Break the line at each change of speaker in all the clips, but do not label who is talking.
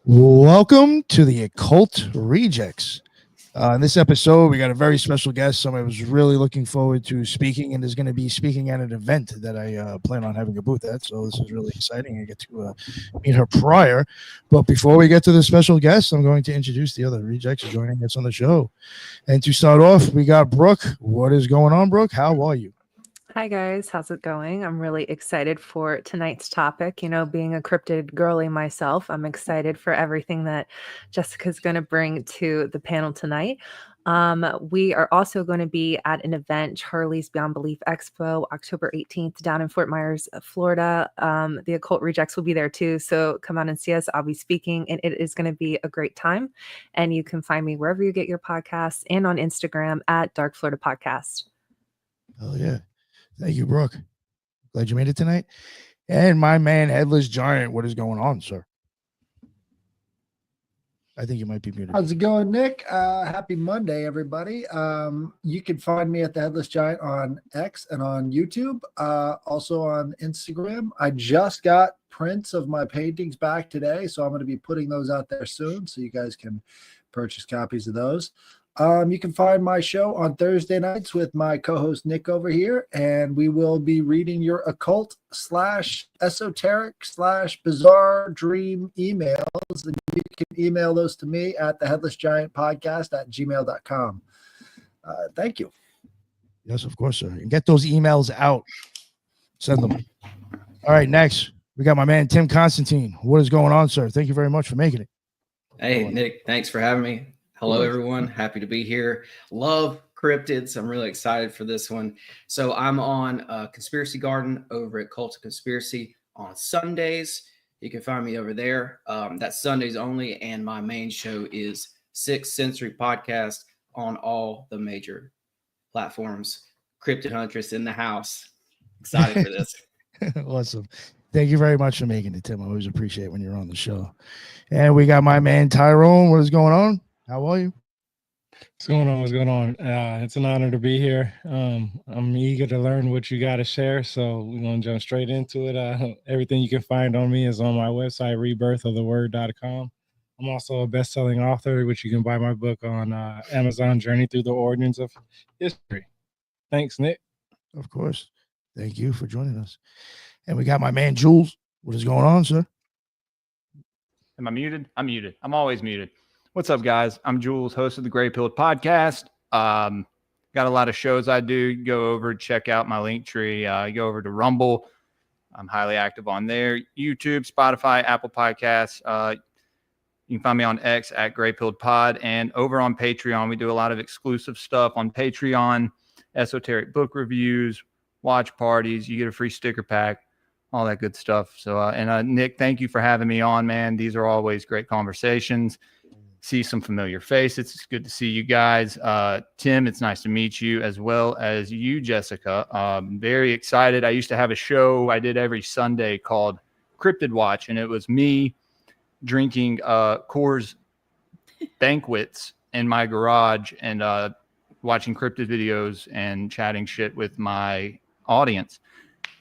Welcome to the Occult Rejects. In this episode, we got a very special guest. Somebody I was really looking forward to speaking and is going to be speaking at an event that I plan on having a booth at. So this is really exciting. I get to meet her prior. But before we get to the special guest, I'm going to introduce the other rejects joining us on the show. And to start off, we got Brooke. What is going on, Brooke? How are you?
Hi guys, how's it going? I'm really excited for tonight's topic. Being a cryptid girly myself, I'm excited for everything that Jessica's going to bring to the panel tonight. We are also going to be at an event, Charlie's Beyond Belief Expo, October 18th down in Fort Myers, Florida. The Occult Rejects will be there too, so come out and see us. I'll be speaking, and it is going to be a great time. And you can find me wherever you get your podcasts and on Instagram at Dark Florida Podcast.
Oh, yeah. Thank you, Brooke. Glad you made it tonight. And my man, Headless Giant, what is going on, sir? I think you might be muted.
How's it going, Nick? Happy Monday, everybody. You can find me at the Headless Giant on X and on YouTube, also on Instagram. I just got prints of my paintings back today, so I'm going to be putting those out there soon, so you guys can purchase copies of those. You can find my show on Thursday nights with my co-host Nick over here, and we will be reading your occult/esoteric/bizarre dream emails, and you can email those to me at theheadlessgiantpodcast@gmail.com. Thank you.
Yes, of course, sir. And get those emails out. Send them. All right, next, we got my man, Tim Constantine. What is going on, sir? Thank you very much for making it.
Hey, Nick, thanks for having me. Hello, everyone. Happy to be here. Love cryptids. I'm really excited for this one. So I'm on Conspiracy Garden over at Cult of Conspiracy on Sundays. You can find me over there. That's Sundays only. And my main show is Sixth Sensory Podcast on all the major platforms. Cryptid Huntress in the house. Excited for this.
Awesome. Thank you very much for making it, Tim. I always appreciate when you're on the show. And we got my man, Tyrone. What is going on? How are you?
What's going on? What's going on? It's an honor to be here. I'm eager to learn what you got to share, so we're going to jump straight into it. Everything you can find on me is on my website, rebirthoftheword.com. I'm also a best-selling author, which you can buy my book on Amazon, Journey Through the Origins of History. Thanks, Nick.
Of course. Thank you for joining us. And we got my man, Jules. What is going on, sir?
Am I muted? I'm muted. I'm always muted. What's up, guys? I'm Jules, host of the Gray Pilled Podcast. Got a lot of shows I do. Go over, check out my link tree. Go over to Rumble. I'm highly active on there. YouTube, Spotify, Apple Podcasts. You can find me on X at Gray Pilled Pod. And over on Patreon, we do a lot of exclusive stuff on Patreon, esoteric book reviews, watch parties. You get a free sticker pack, all that good stuff. So, Nick, thank you for having me on, man. These are always great conversations. See some familiar faces. It's good to see you guys. Tim, it's nice to meet you, as well as you, Jessica. Very excited. I used to have a show I did every Sunday called Cryptid Watch, and it was me drinking Coors banquets in my garage and watching cryptid videos and chatting shit with my audience.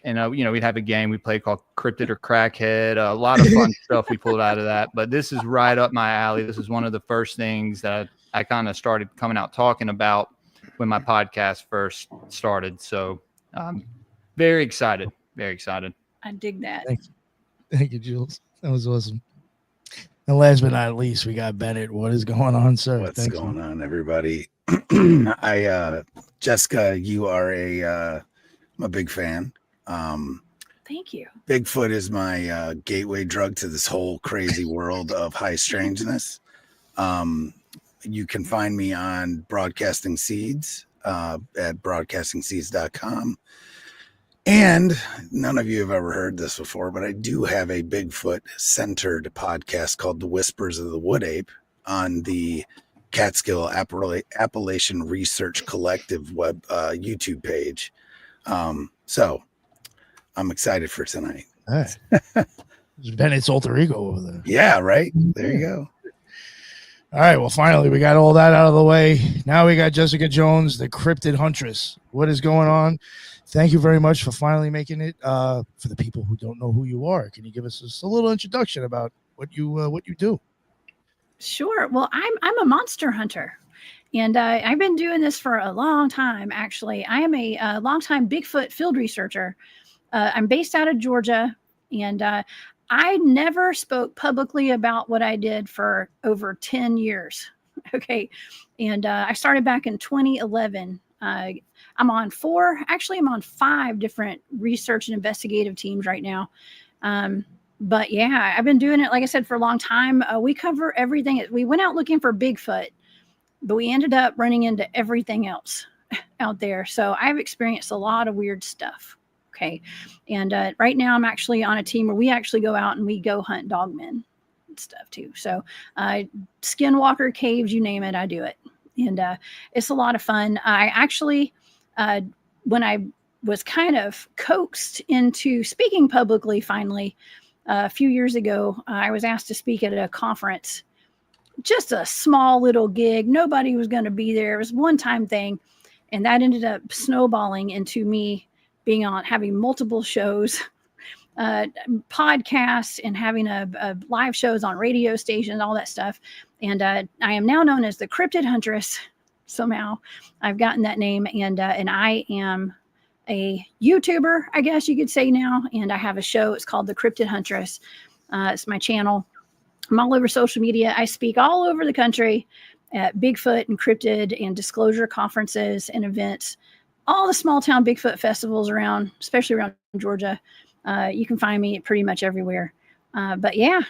And, we'd have a game we played called Cryptid or Crackhead. A lot of fun stuff we pulled out of that. But this is right up my alley. This is one of the first things that I kind of started coming out talking about when my podcast first started. So very excited. Very excited.
I dig that.
Thank you, Jules. That was awesome. And last but not least, we got Bennett. What is going on, sir?
What's going on, everybody? Jessica, you are I'm a big fan.
Thank you.
Bigfoot is my gateway drug to this whole crazy world of high strangeness. You can find me on Broadcasting Seeds at broadcastingseeds.com. And none of you have ever heard this before, but I do have a Bigfoot-centered podcast called The Whispers of the Wood Ape on the Catskill Appalachian Research Collective web YouTube page. So I'm excited for tonight.
All right. It's Bennett's alter ego over there.
Yeah, right. There you go.
All right. Well, finally, we got all that out of the way. Now we got Jessica Jones, the Cryptid Huntress. What is going on? Thank you very much for finally making it. For the people who don't know who you are, can you give us just a little introduction about what you do?
Sure. Well, I'm a monster hunter, and I've been doing this for a long time. Actually, I am a longtime Bigfoot field researcher. I'm based out of Georgia, and I never spoke publicly about what I did for over 10 years. Okay, and I started back in 2011. I'm on I'm on 5 different research and investigative teams right now. But yeah, I've been doing it, like I said, for a long time. We cover everything. We went out looking for Bigfoot, but we ended up running into everything else out there. So I've experienced a lot of weird stuff. Okay. And right now I'm actually on a team where we actually go out and we go hunt dogmen and stuff too. So skinwalker caves, you name it, I do it. And it's a lot of fun. I actually, when I was kind of coaxed into speaking publicly finally, a few years ago, I was asked to speak at a conference, just a small little gig. Nobody was going to be there. It was a one-time thing. And that ended up snowballing into me having multiple shows, podcasts, and having a live shows on radio stations, all that stuff. And I am now known as the Cryptid Huntress. Somehow I've gotten that name. And I am a YouTuber, I guess you could say now, and I have a show. It's called the Cryptid Huntress. It's my channel. I'm all over social media. I speak all over the country at Bigfoot and cryptid and disclosure conferences and events, all the small town Bigfoot festivals around, especially around Georgia. You can find me pretty much everywhere. But yeah,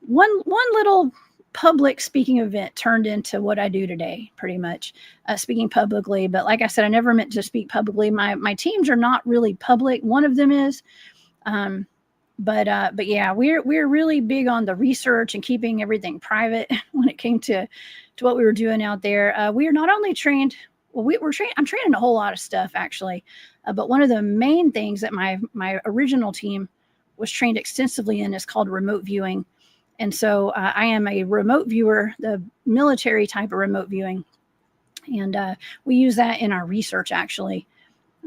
one little public speaking event turned into what I do today, pretty much, speaking publicly. But like I said, I never meant to speak publicly. My teams are not really public. One of them is, but yeah, we're really big on the research and keeping everything private when it came to what we were doing out there. We are not only trained, well, I'm trained in a whole lot of stuff actually, but one of the main things that my original team was trained extensively in is called remote viewing. And so I am a remote viewer, the military type of remote viewing. And we use that in our research, actually.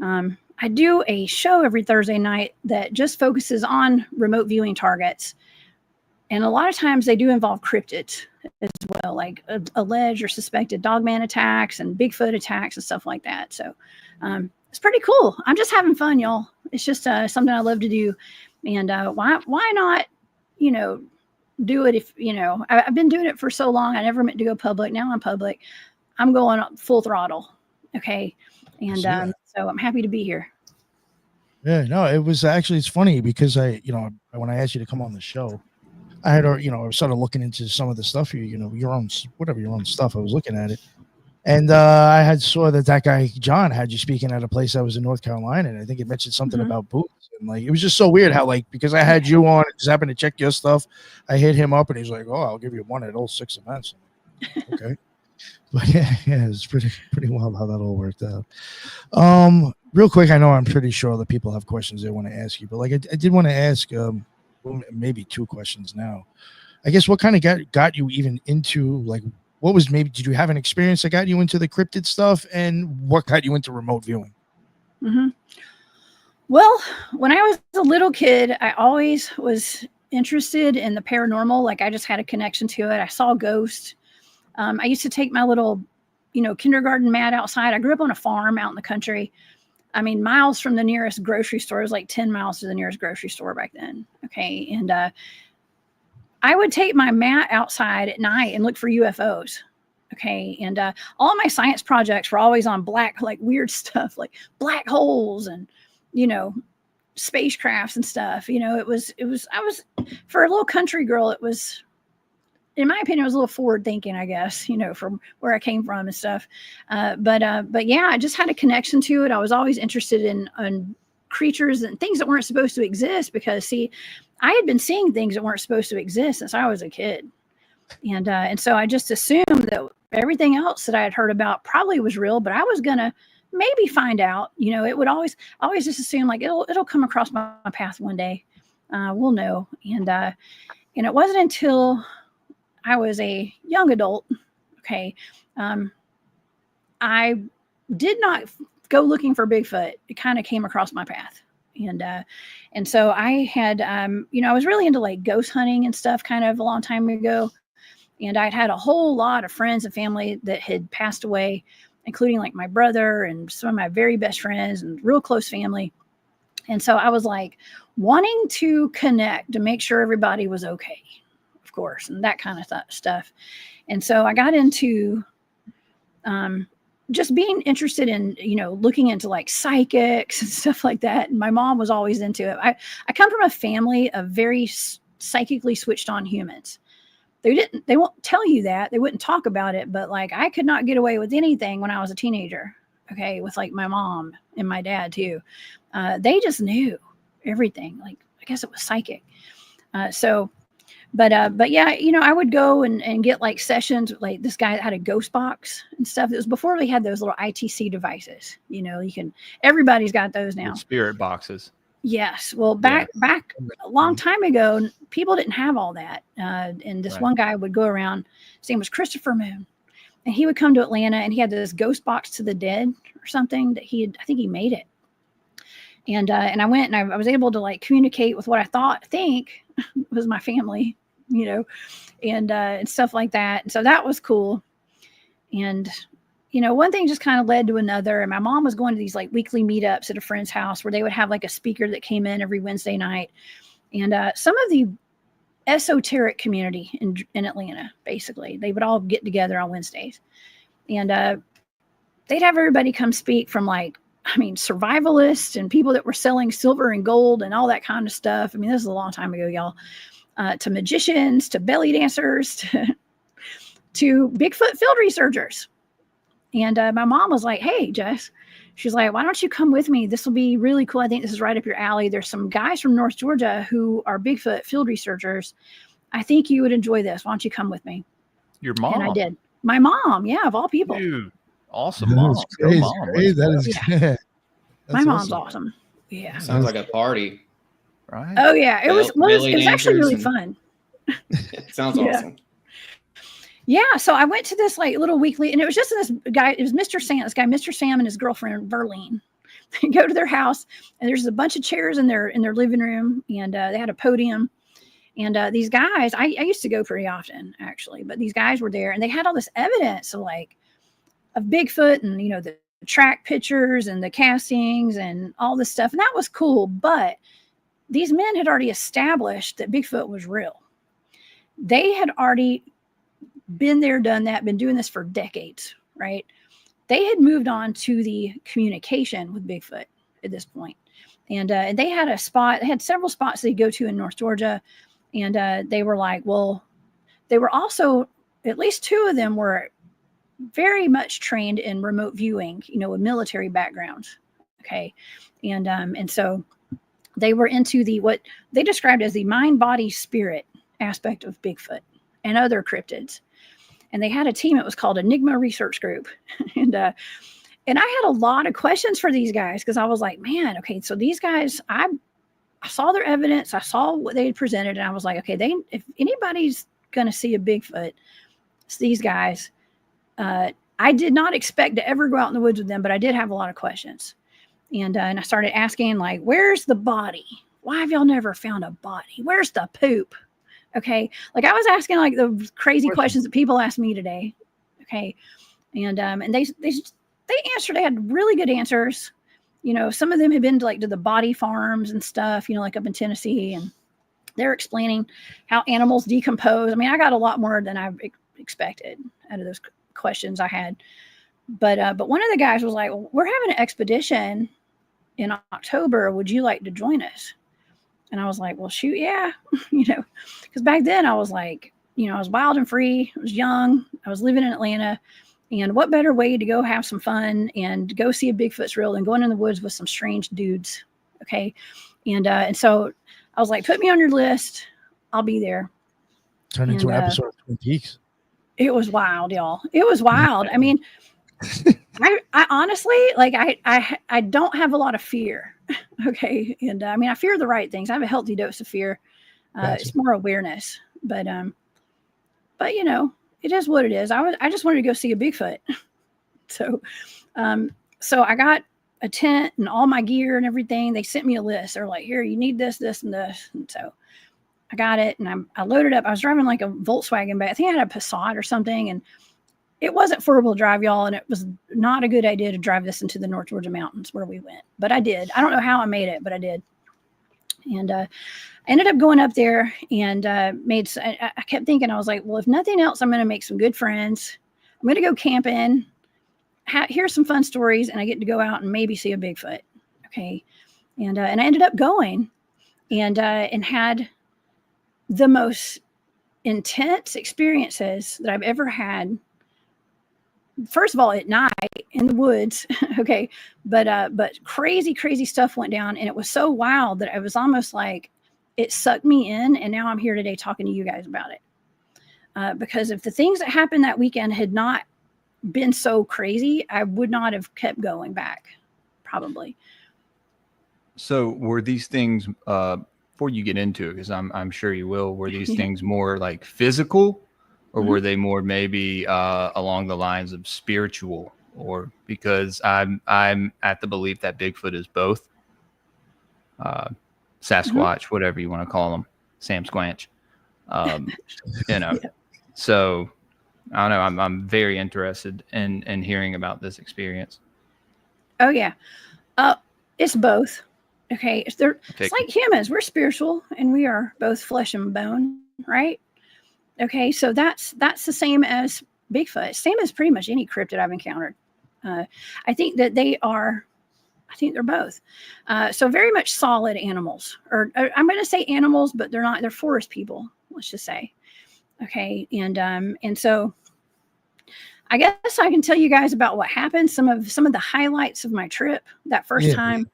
I do a show every Thursday night that just focuses on remote viewing targets. And a lot of times they do involve cryptids as well, like alleged or suspected dogman attacks and Bigfoot attacks and stuff like that. So it's pretty cool. I'm just having fun, y'all. It's just something I love to do. And why not, do it if, I've been doing it for so long. I never meant to go public. Now I'm public. I'm going full throttle. Okay. And so I'm happy to be here.
Yeah, no, it's funny because when I asked you to come on the show, I had, I was sort of looking into some of the stuff, your own stuff. I was looking at it. And I had saw that guy, John, had you speaking at a place that was in North Carolina. And I think it mentioned something about boots. And it was just so weird how, because I had you on, just happened to check your stuff. I hit him up and he's like, oh, I'll give you one at all 6 events. Okay. But yeah, it's pretty wild how that all worked out. Real quick, I know I'm pretty sure that people have questions they want to ask you, but I did want to ask maybe 2 questions now. I guess what kind of got you even into what was did you have an experience that got you into the cryptid stuff, and what got you into remote viewing?
Mm-hmm. Well, when I was a little kid, I always was interested in the paranormal. I just had a connection to it. I saw ghosts. I used to take my little, kindergarten mat outside. I grew up on a farm out in the country. I mean, miles from the nearest grocery store. It was like 10 miles to the nearest grocery store back then. Okay. And I would take my mat outside at night and look for UFOs. Okay. And all my science projects were always on weird stuff like black holes and, spacecrafts and stuff. I was, for a little country girl, it was, in my opinion, it was a little forward thinking, I guess, from where I came from and stuff. But yeah, I just had a connection to it. I was always interested in creatures and things that weren't supposed to exist because, see, I had been seeing things that weren't supposed to exist since I was a kid. And so I just assumed that everything else that I had heard about probably was real, but I was going to maybe find out, it would always just assume it'll come across my path one day. We'll know. And it wasn't until I was a young adult. Okay. I did not go looking for Bigfoot. It kind of came across my path. And so I had, I was really into ghost hunting and stuff kind of a long time ago. And I'd had a whole lot of friends and family that had passed away, including like my brother and some of my very best friends and real close family. And so I was like wanting to connect to make sure everybody was okay, of course, and that kind of stuff. And so I got into just being interested in, looking into like psychics and stuff like that. And my mom was always into it. I come from a family of very psychically switched on humans. They won't tell you that. They wouldn't talk about it, but like I could not get away with anything when I was a teenager. Okay. With like my mom and my dad too. They just knew everything. Like, I guess it was psychic. But yeah, I would go and get like sessions. Like this guy that had a ghost box and stuff. It was before we had those little ITC devices. Everybody's got those now.
Spirit boxes.
Yes. Well, back a long time ago, people didn't have all that. And this one guy would go around. His name was Christopher Moon, and he would come to Atlanta, and he had this ghost box to the dead or something that I think he made it. And I went and I was able to like communicate with what I think was my family, and stuff like that. And so that was cool. And, one thing just kind of led to another. And my mom was going to these like weekly meetups at a friend's house where they would have like a speaker that came in every Wednesday night. And some of the esoteric community in Atlanta, basically, they would all get together on Wednesdays. And they'd have everybody come speak from survivalists and people that were selling silver and gold and all that kind of stuff. I mean, this is a long time ago, y'all. To magicians, to belly dancers, to Bigfoot field researchers. And my mom was like, hey, Jess, she's like, why don't you come with me? This will be really cool. I think this is right up your alley. There's some guys from North Georgia who are Bigfoot field researchers. I think you would enjoy this. Why don't you come with me?
Your mom?
And I did. My mom, yeah, of all people.
Dude, awesome mom. Go mom.
That is good.
My mom's awesome. Yeah.
Sounds like a party.
Right.
Oh yeah, it was actually really fun.
Sounds awesome.
Yeah, so I went to this like little weekly, and it was just this guy. It was Mr. Sam and his girlfriend Verlene. They go to their house, and there's a bunch of chairs in their living room, and they had a podium. And these guys, I used to go pretty often actually, but these guys were there, and they had all this evidence of Bigfoot, and the track pictures and the castings and all this stuff, and that was cool. But these men had already established that Bigfoot was real. They had already been there, done that, been doing this for decades, right? They had moved on to the communication with Bigfoot at this point. And they had they had several spots they go to in North Georgia. And they were like, well, they were also, at least two of them were very much trained in remote viewing, with military backgrounds. Okay. And so they were into what they described as the mind, body, spirit aspect of Bigfoot and other cryptids. And they had a team. It was called Enigma Research Group. And I had a lot of questions for these guys because I was like, man, okay, so these guys, I saw their evidence. I saw what they had presented. And I was like, okay, if anybody's going to see a Bigfoot, it's these guys. I did not expect to ever go out in the woods with them, but I did have a lot of questions. And I started asking, like, where's the body? Why have y'all never found a body? Where's the poop? Okay. Like I was asking like the crazy questions that people ask me today. Okay. And they answered, they had really good answers. Some of them had been to the body farms and stuff, like up in Tennessee, and they're explaining how animals decompose. I mean, I got a lot more than I expected out of those questions I had. But one of the guys was like, well, we're having an expedition in October. Would you like to join us? And I was like, well, shoot, yeah, because back then I was like, I was wild and free. I was young. I was living in Atlanta. And what better way to go have some fun and go see a Bigfoot's real than going in the woods with some strange dudes. Okay. And so I was like, put me on your list. I'll be there.
Turned into an episode of Twin Peaks.
It was wild, y'all. It was wild. I mean, I honestly, I don't have a lot of fear. Okay. And I mean, I fear the right things. I have a healthy dose of fear.
Gotcha.
It's more awareness, but it is what it is. I just wanted to go see a Bigfoot. So I got a tent and all my gear and everything. They sent me a list. They're like, here, you need this, this, and this. And so I got it, and I loaded up. I was driving like a Volkswagen, but I think I had a Passat or something, and it wasn't 4-wheel drive, y'all, and it was not a good idea to drive this into the North Georgia mountains where we went. But I did. I don't know how I made it, but I did. And I ended up going up there and I kept thinking, I was like, well, if nothing else, I'm going to make some good friends. I'm going to go camping, hear some fun stories, and I get to go out and maybe see a Bigfoot. Okay. And I ended up going and had the most intense experiences that I've ever had. First of all, at night in the woods, okay, but crazy stuff went down, and it was so wild that it was almost like it sucked me in, and now I'm here today talking to you guys about it. Because if the things that happened that weekend had not been so crazy, I would not have kept going back, probably.
So were these things, before you get into it, because I'm sure you will, were these things more like physical? Or were they more maybe along the lines of spiritual? Or because I'm at the belief that Bigfoot is both, Sasquatch, whatever you want to call them, Sam Squanch. So I don't know. I'm very interested in hearing about this experience.
Oh yeah, it's both. Okay, it's like humans. We're spiritual, and we are both flesh and bone, right? Okay, so that's the same as Bigfoot, same as pretty much any cryptid I've encountered. I think that I think they're both. So very much solid animals, or I'm going to say animals, but they're not. They're forest people, let's just say. Okay, and so I guess I can tell you guys about what happened. Some of the highlights of my trip that first time,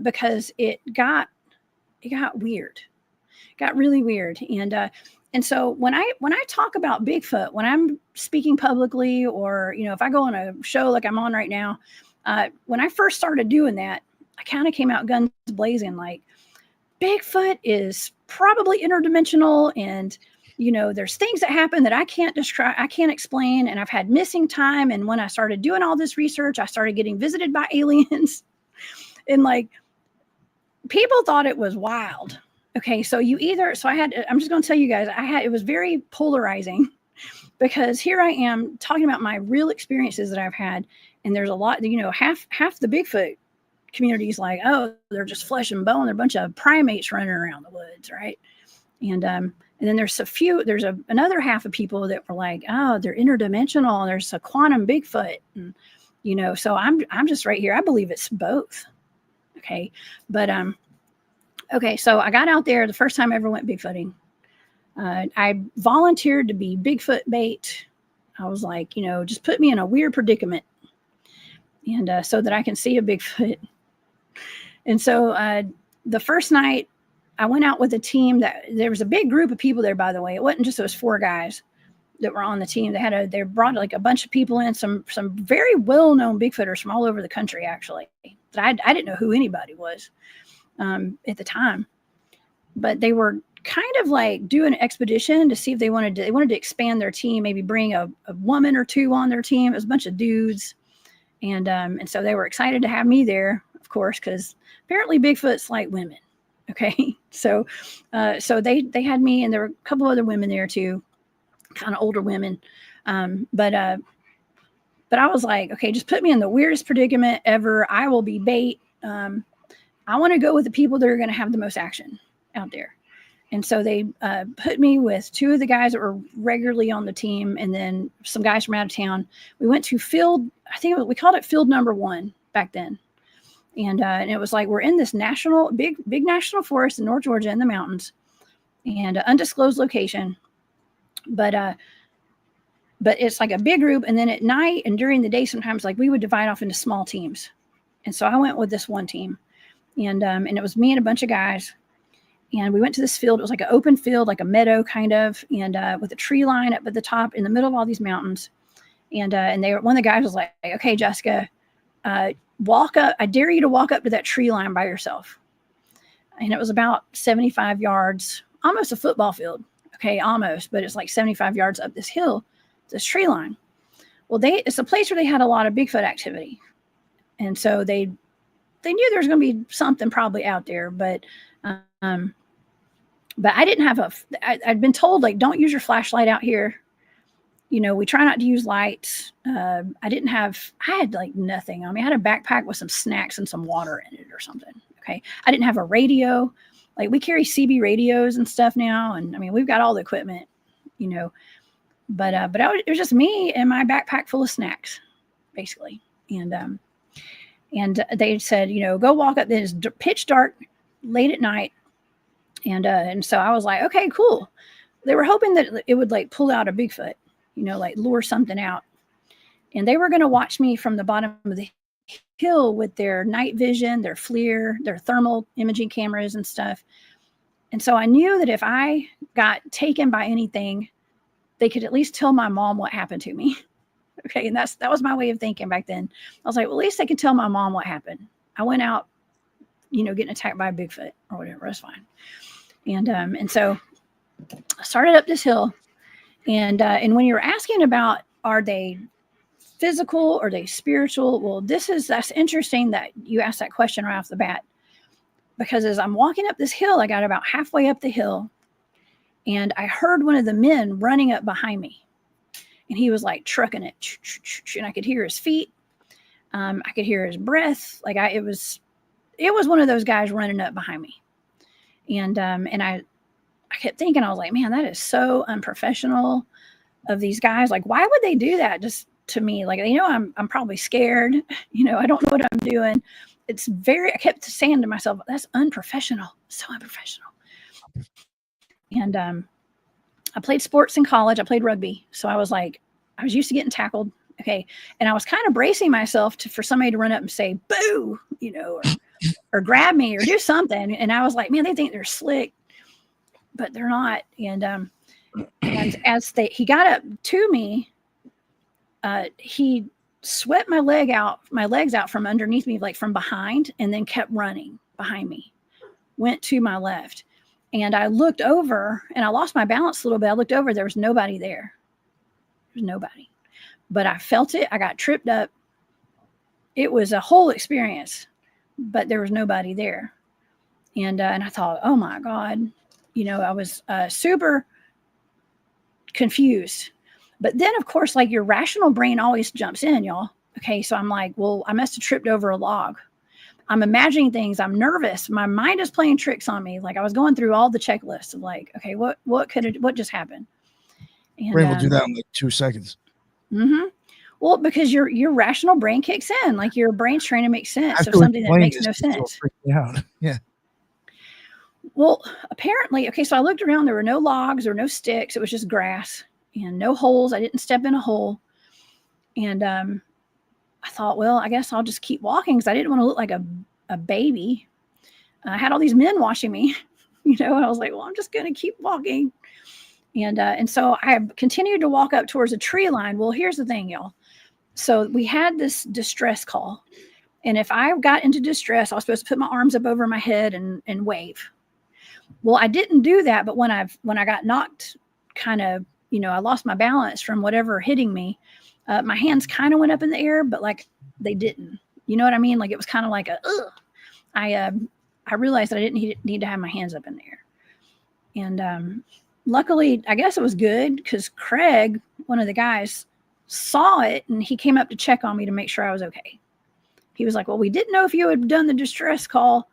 because it got weird, got really weird, and so when I talk about Bigfoot, when I'm speaking publicly, or if I go on a show like I'm on right now, when I first started doing that, I kind of came out guns blazing, like Bigfoot is probably interdimensional, and there's things that happen that I can't describe, I can't explain, and I've had missing time. And when I started doing all this research, I started getting visited by aliens, and like people thought it was wild. Okay, so I'm just going to tell you guys, it was very polarizing, because here I am talking about my real experiences that I've had. And there's a lot, half the Bigfoot community is like, oh, they're just flesh and bone. They're a bunch of primates running around the woods. Right. And then there's another half of people that were like, oh, they're interdimensional. There's a quantum Bigfoot. And, so I'm just right here. I believe it's both. Okay. But, okay, so I got out there the first time I ever went Bigfooting. I volunteered to be Bigfoot bait. I was like, just put me in a weird predicament, and so that I can see a Bigfoot. And so the first night I went out with a team there was a big group of people there, by the way. It wasn't just those 4 guys that were on the team. They brought like a bunch of people in, some very well-known Bigfooters from all over the country, actually. That I didn't know who anybody was at the time, but they were kind of like doing an expedition to see if they wanted to expand their team, maybe bring a woman or 2 on their team. It was a bunch of dudes. And so they were excited to have me there, of course, because apparently Bigfoot's like women. Okay. So they had me, and there were a couple other women there too, kind of older women. But I was like, okay, just put me in the weirdest predicament ever. I will be bait. I want to go with the people that are going to have the most action out there. And so they put me with 2 of the guys that were regularly on the team, and then some guys from out of town. We went to we called it field number 1 back then. And it was like, we're in this big national forest in North Georgia in the mountains, and undisclosed location. But it's like a big group. And then at night and during the day, sometimes like we would divide off into small teams. And so I went with this one team. And it was me and a bunch of guys, and we went to this field. It was like an open field, like a meadow kind of, and with a tree line up at the top in the middle of all these mountains. And one of the guys was like, okay, Jessica, walk up. I dare you to walk up to that tree line by yourself. And it was about 75 yards, almost a football field. Okay, almost, but it's like 75 yards up this hill, this tree line. Well, it's a place where they had a lot of Bigfoot activity. And so they knew there was going to be something probably out there, but But I didn't have I'd been told, like, don't use your flashlight out here. You know, we try not to use lights. I had like nothing. I mean, I had a backpack with some snacks and some water in it or something. Okay. I didn't have a radio. Like, we carry CB radios and stuff now. And I mean, we've got all the equipment, you know, but it was just me and my backpack full of snacks, basically. And they said, you know, go walk up. It's pitch dark late at night. And so I was like, okay, cool. They were hoping that it would like pull out a Bigfoot, you know, like lure something out. And they were going to watch me from the bottom of the hill with their night vision, their FLIR, their thermal imaging cameras and stuff. And so I knew that if I got taken by anything, they could at least tell my mom what happened to me. Okay. And that was my way of thinking back then. I was like, well, at least they can tell my mom what happened. I went out, you know, getting attacked by a Bigfoot or whatever. That's fine. And so I started up this hill, and when you're asking about, are they physical or are they spiritual? Well, that's interesting that you asked that question right off the bat, because as I'm walking up this hill, I got about halfway up the hill, and I heard one of the men running up behind me, and he was like trucking it, and I could hear his feet. I could hear his breath. Like it was one of those guys running up behind me. And I kept thinking, I was like, man, that is so unprofessional of these guys. Like, why would they do that just to me? Like, you know, I'm probably scared. You know, I don't know what I'm doing. I kept saying to myself, that's unprofessional. So unprofessional. And I played sports in college. I played rugby. So I was used to getting tackled. Okay. And I was kind of bracing myself for somebody to run up and say, boo, you know, or grab me or do something. And I was like, man, they think they're slick, but they're not. And as he got up to me, he swept my legs out from underneath me, like from behind, and then kept running behind me, went to my left. And I looked over and I lost my balance a little bit. I looked over, there was nobody there. There's nobody, but I felt it. I got tripped up. It was a whole experience, but there was nobody there. And I thought, oh my God, you know, I was super confused. But then, of course, like your rational brain always jumps in, y'all. Okay, so I'm like, well, I must have tripped over a log. I'm imagining things. I'm nervous. My mind is playing tricks on me. Like I was going through all the checklists of like, okay, what just happened? And
Brain will do that in like 2 seconds.
Mm-hmm. Well, because your rational brain kicks in, like your brain's trying to make sense of something that makes no sense.
Yeah.
Well, apparently, okay, so I looked around. There were no logs or no sticks. It was just grass and no holes. I didn't step in a hole. And I thought, well, I guess I'll just keep walking because I didn't want to look like a baby. I had all these men watching me, you know, and I was like, well, I'm just going to keep walking. And so I continued to walk up towards a tree line. Well, here's the thing, y'all. So we had this distress call. And if I got into distress, I was supposed to put my arms up over my head and wave. Well, I didn't do that. But when I got knocked, kind of, you know, I lost my balance from whatever hitting me. My hands kind of went up in the air, but like they didn't. You know what I mean? Like it was kind of like I realized that I didn't need to have my hands up in the air. And luckily, I guess it was good because Craig, one of the guys, saw it and he came up to check on me to make sure I was okay. He was like, well, we didn't know if you had done the distress call,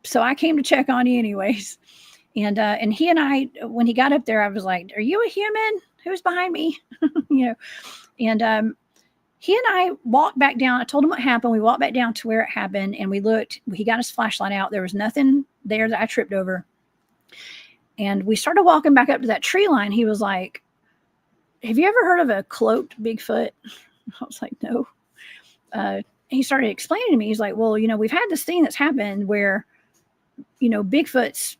so I came to check on you anyways. And he and I, when he got up there, I was like, are you a human? Who's behind me? You know, and he and I walked back down. I told him what happened. We walked back down to where it happened and we looked. He got his flashlight out. There was nothing there that I tripped over. And we started walking back up to that tree line. He was like, have you ever heard of a cloaked Bigfoot? I was like, no. He started explaining to me. He's like, well, you know, we've had this thing that's happened where, you know, Bigfoots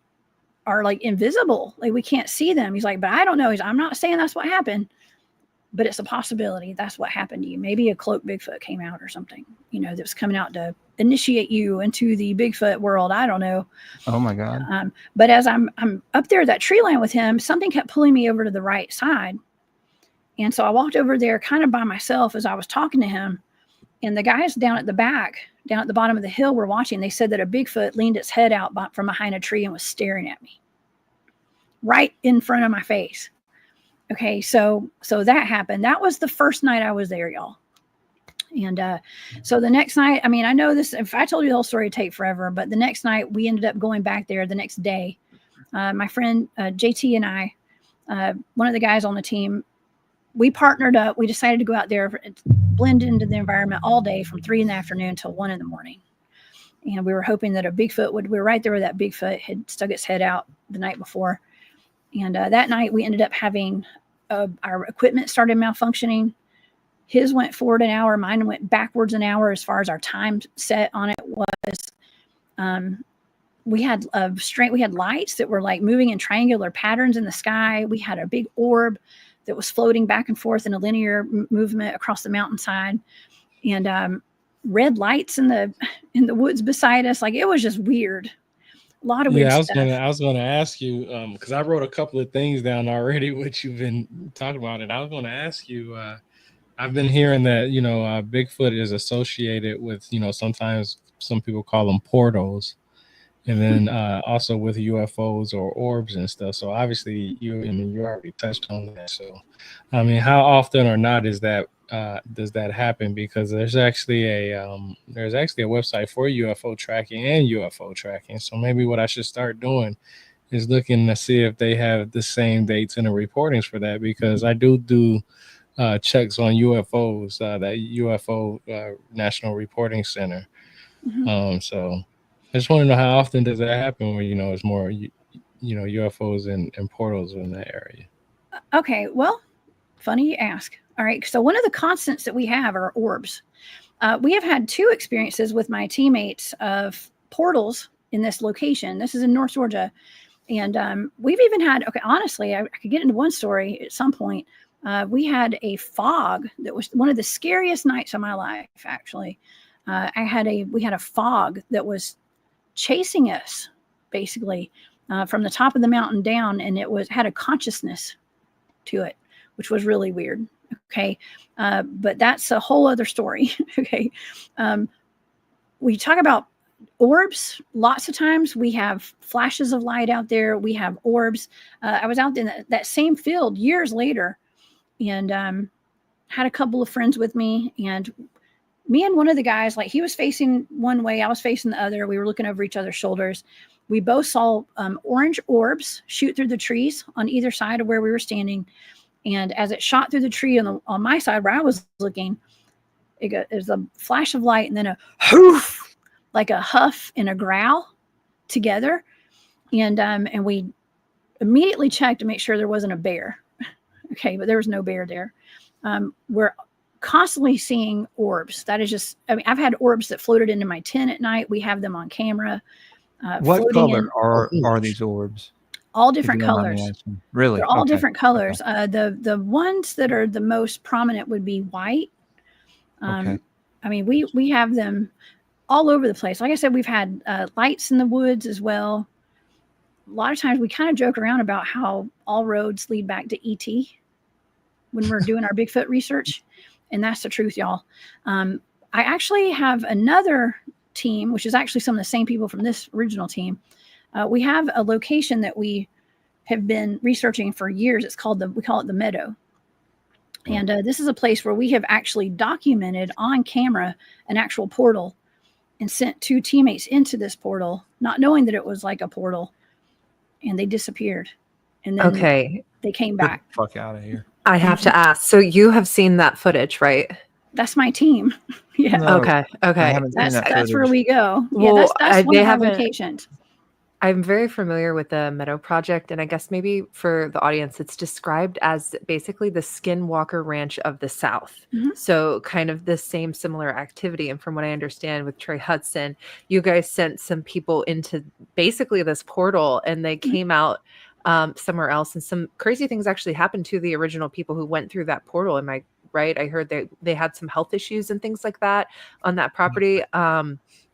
are like invisible. Like we can't see them. He's like, but I don't know. I'm not saying that's what happened, but it's a possibility. That's what happened to you. Maybe a cloaked Bigfoot came out or something, you know, that was coming out to initiate you into the Bigfoot world. I don't know.
Oh my God.
But as I'm up there, that tree line with him, something kept pulling me over to the right side. And so I walked over there kind of by myself as I was talking to him. And the guys down at the back, down at the bottom of the hill were watching. They said that a Bigfoot leaned its head out from behind a tree and was staring at me. right in front of my face. Okay, so that happened. That was the first night I was there, y'all. And so the next night, I mean, I know this, if I told you the whole story, it'd take forever, but the next night we ended up going back there the next day. My friend JT and I, one of the guys on the team, we partnered up. We decided to go out there, blend into the environment all day from 3 in the afternoon till 1 in the morning. And we were hoping that we were right there where that Bigfoot had stuck its head out the night before. And that night we ended up having our equipment started malfunctioning. His went forward an hour. Mine went backwards an hour as far as our time set on it was. We had we had lights that were like moving in triangular patterns in the sky. We had a big orb that was floating back and forth in a linear movement across the mountainside, and red lights in the woods beside us. Like, it was just weird. A lot of weird stuff.
I was gonna ask you, because I wrote a couple of things down already, which you've been talking about, and I was gonna ask you. I've been hearing that Bigfoot is associated with sometimes some people call them portals, and then also with UFOs or orbs and stuff. So obviously you already touched on that. So I mean, how often or not is that does that happen? Because there's actually a website for UFO tracking and UFO tracking. So maybe what I should start doing is looking to see if they have the same dates in the reportings for that, because I do checks on UFOs, that UFO National Reporting Center.
Mm-hmm.
So I just want to know, how often does that happen where it's more UFOs and portals in that area?
Okay, well, funny you ask. All right, so one of the constants that we have are orbs. We have had 2 experiences with my teammates of portals in this location. This is in North Georgia. And we've even had, okay, honestly, I could get into one story at some point. We had a fog that was one of the scariest nights of my life, actually. We had a fog that was chasing us, basically, from the top of the mountain down, and had a consciousness to it, which was really weird. Okay. But that's a whole other story. Okay. We talk about orbs. Lots of times we have flashes of light out there. We have orbs. I was out in that same field years later, and had a couple of friends with me, and me and one of the guys, like, he was facing one way, I was facing the other. We were looking over each other's shoulders. We both saw orange orbs shoot through the trees on either side of where we were standing. And as it shot through the tree on my side where I was looking, it was a flash of light and then a hoof, like a huff and a growl together. And we immediately checked to make sure there wasn't a bear. Okay, but there was no bear there. We're constantly seeing orbs. That is just, I mean, I've had orbs that floated into my tent at night. We have them on camera.
What color are these orbs?
All different colors.
Really?
They're all
Okay.
different colors.
Okay.
The ones that are the most prominent would be white.
Okay.
I mean, we have them all over the place. Like I said, we've had lights in the woods as well. A lot of times we kind of joke around about how all roads lead back to ET when we're doing our Bigfoot research. And that's the truth, y'all. I actually have another team, which is actually some of the same people from this original team. We have a location that we have been researching for years. We call it the Meadow. And this is a place where we have actually documented on camera an actual portal and sent 2 teammates into this portal, not knowing that it was like a portal, and they disappeared. And then they came back.
Get the fuck out of here.
I have to ask. So you have seen that footage, right?
That's my team. Yeah.
No,
Okay.
I
Okay.
haven't seen that
That's where
footage.
we go.
Well,
Yeah, that's one
they
of our
haven't-
locations.
I'm very familiar with the Meadow Project, and I guess maybe for the audience, it's described as basically the Skinwalker Ranch of the South.
Mhm.
So kind of the same similar activity. And from what I understand with Trey Hudson, you guys sent some people into basically this portal, and they came out somewhere else, and some crazy things actually happened to the original people who went through that portal. Am I right? I heard they had some health issues and things like that on that property.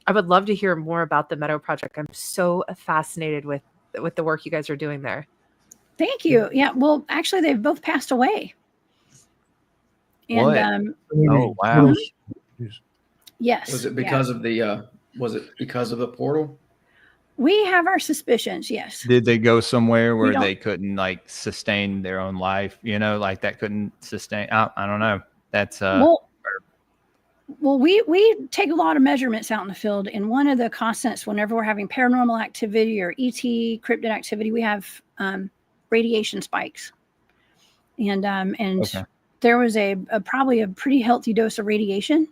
I would love to hear more about the Meadow Project. I'm so fascinated with the work you guys are doing there.
Thank you. Yeah. Well, actually, they've both passed away.
What?
And
Oh, wow.
yes.
Was it because of the portal?
We have our suspicions, yes.
Did they go somewhere
We
where
don't-
they couldn't like sustain their own life? You know, like that couldn't sustain. I don't know. That's
Well, we take a lot of measurements out in the field, and one of the constants whenever we're having paranormal activity or ET cryptid activity, we have radiation spikes, and
Okay.
there was a probably a pretty healthy dose of radiation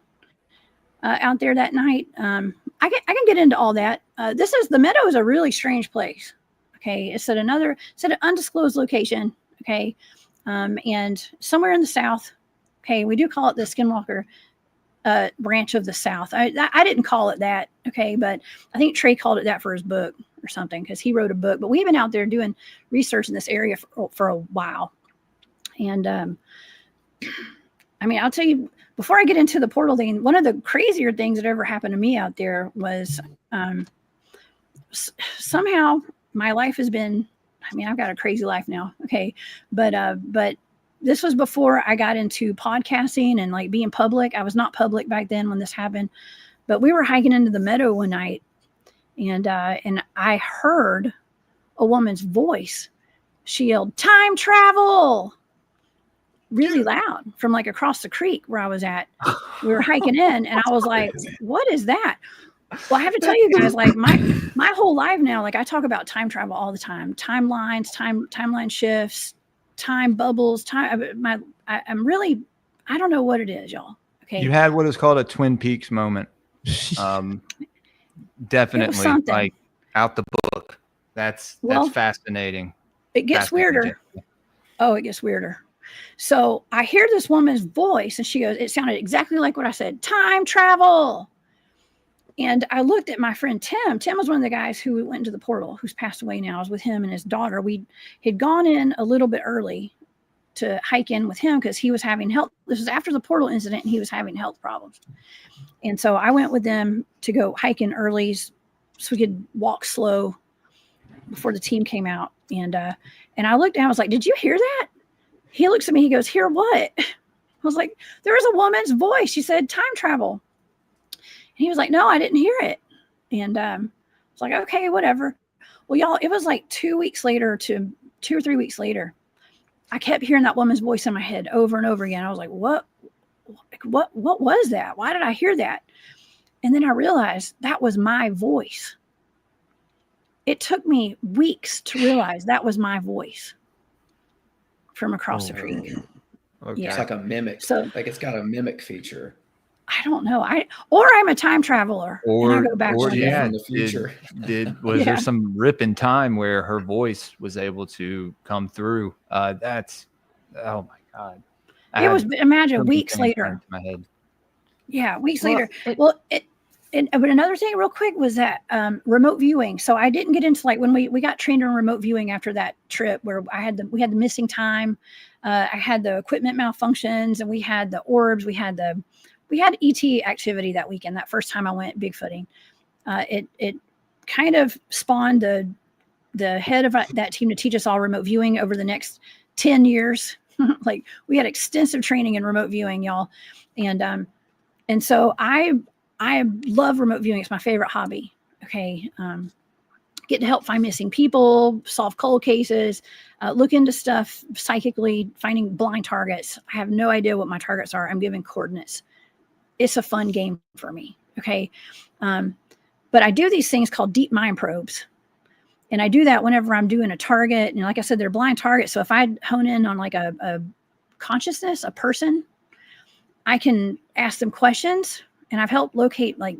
out there that night. I can get into all that. The meadow is a really strange place. Okay, it's at an undisclosed location. Okay, and somewhere in the south. Okay, we do call it the Skinwalker branch of the South. I didn't call it that, okay, but I think Trey called it that for his book or something because he wrote a book. But we've been out there doing research in this area for a while, and I mean, I'll tell you before I get into the portal thing. One of the crazier things that ever happened to me out there was somehow my life has been. I mean, I've got a crazy life now, okay, but this was before I got into podcasting and like being public. I was not public back then when this happened, but we were hiking into the meadow one night, and I heard a woman's voice. She yelled, "Time travel!" really loud from like across the creek where I was at. We were hiking in, and I was like, "What is that?" Well, I have to tell you guys, like my whole life now, like I talk about time travel all the time, timelines, timeline shifts, time bubbles, I'm really, I don't know what it is, y'all. Okay.
You had what is called a Twin Peaks moment. Definitely like out the book. That's fascinating.
It gets weirder. Oh, it gets weirder. So I hear this woman's voice and she goes, it sounded exactly like what I said, time travel. And I looked at my friend Tim. Tim was one of the guys who went into the portal, who's passed away now. I was with him and his daughter. We had gone in a little bit early to hike in with him because he was having health. This was after the portal incident, and he was having health problems. And so I went with them to go hike in early so we could walk slow before the team came out. And I looked down. I was like, "Did you hear that?" He looks at me. He goes, "Hear what?" I was like, "There was a woman's voice. She said time travel." He was like, "No, I didn't hear it." And I was like, "Okay, whatever." Well, y'all, it was like 2 weeks later to 2 or 3 weeks later. I kept hearing that woman's voice in my head over and over again. I was like, what was that? Why did I hear that? And then I realized that was my voice. It took me weeks to realize that was my voice from across the creek.
Okay.
Yeah.
It's like a mimic.
So
like it's got a mimic feature.
I don't know. I'm a time traveler.
Or,
and I go back
or
to
yeah,
in the future.
Was there some rip in time where her voice was able to come through? That's, oh my God.
Imagine weeks later.
My head.
Yeah, weeks later. But another thing real quick was that remote viewing. So I didn't get into like when we got trained on remote viewing after that trip where we had the missing time. I had the equipment malfunctions and we had the orbs. We had ET activity that weekend. That first time I went bigfooting, it kind of spawned the head of that team to teach us all remote viewing over the next 10 years. Like we had extensive training in remote viewing, y'all. And so I love remote viewing. It's my favorite hobby. Okay. Get to help find missing people, solve cold cases, look into stuff psychically, finding blind targets. I have no idea what my targets are. I'm giving coordinates. It's a fun game for me. Okay. But I do these things called deep mind probes. And I do that whenever I'm doing a target. And like I said, they're blind targets. So if I hone in on like a consciousness, a person, I can ask them questions. And I've helped locate like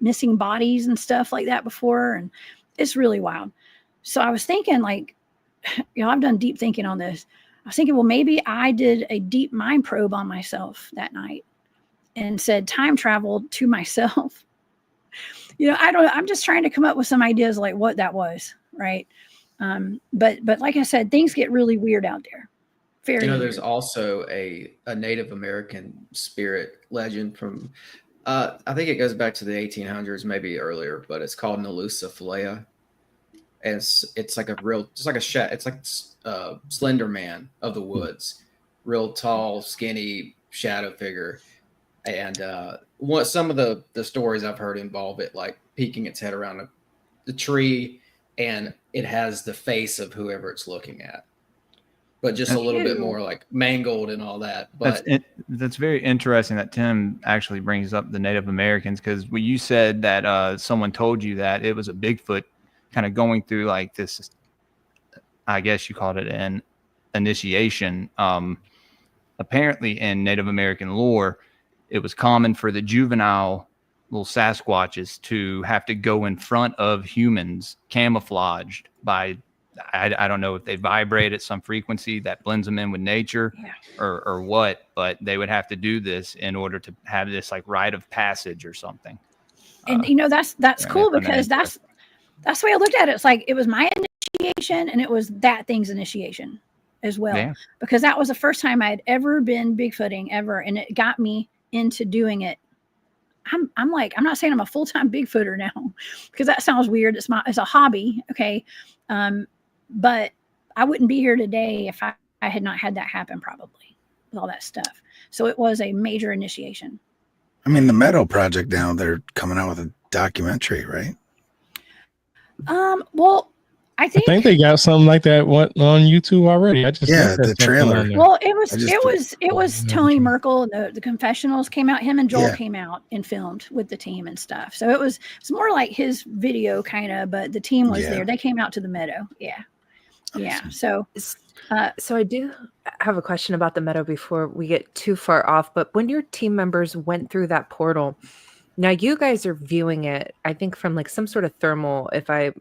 missing bodies and stuff like that before. And it's really wild. So I was thinking like, I've done deep thinking on this. I was thinking, well, maybe I did a deep mind probe on myself that night and said time travel to myself. I don't know. I'm just trying to come up with some ideas like what that was. Right. But like I said, things get really weird out there. Very weird.
There's also a Native American spirit legend from, I think it goes back to the 1800s, maybe earlier, but it's called Nalusa Falea. And it's like it's like a slender man of the woods, real tall, skinny shadow figure. And some of the stories I've heard involve it like peeking its head around the tree, and it has the face of whoever it's looking at, but just a little bit more like mangled and all that. But
that's very interesting that Tim actually brings up the Native Americans, because when you said that someone told you that it was a Bigfoot kind of going through like this, I guess you called it an initiation. Apparently in Native American lore, it was common for the juvenile little Sasquatches to have to go in front of humans camouflaged by, I don't know if they vibrate at some frequency that blends them in with nature or what, but they would have to do this in order to have this like rite of passage or something.
And that's cool, because that's the way I looked at it. It's like it was my initiation and it was that thing's initiation as well, because that was the first time I had ever been Bigfooting ever, and it got me into doing it. I'm like, I'm not saying I'm a full-time Bigfooter now, because that sounds weird. It's a hobby. Okay. But I wouldn't be here today if I had not had that happen, probably, with all that stuff. So it was a major initiation.
I mean, the Meadow Project now, they're coming out with a documentary, right?
Well, I think
they got something like that on YouTube already. I just
the trailer.
Well, it was Tony Merkel. The confessionals came out. Him and Joel came out and filmed with the team and stuff. So it's more like his video kind of, but the team was there. They came out to the Meadow. Yeah. So
I do have a question about the Meadow before we get too far off. But when your team members went through that portal, now you guys are viewing it, I think, from like some sort of thermal, if I'm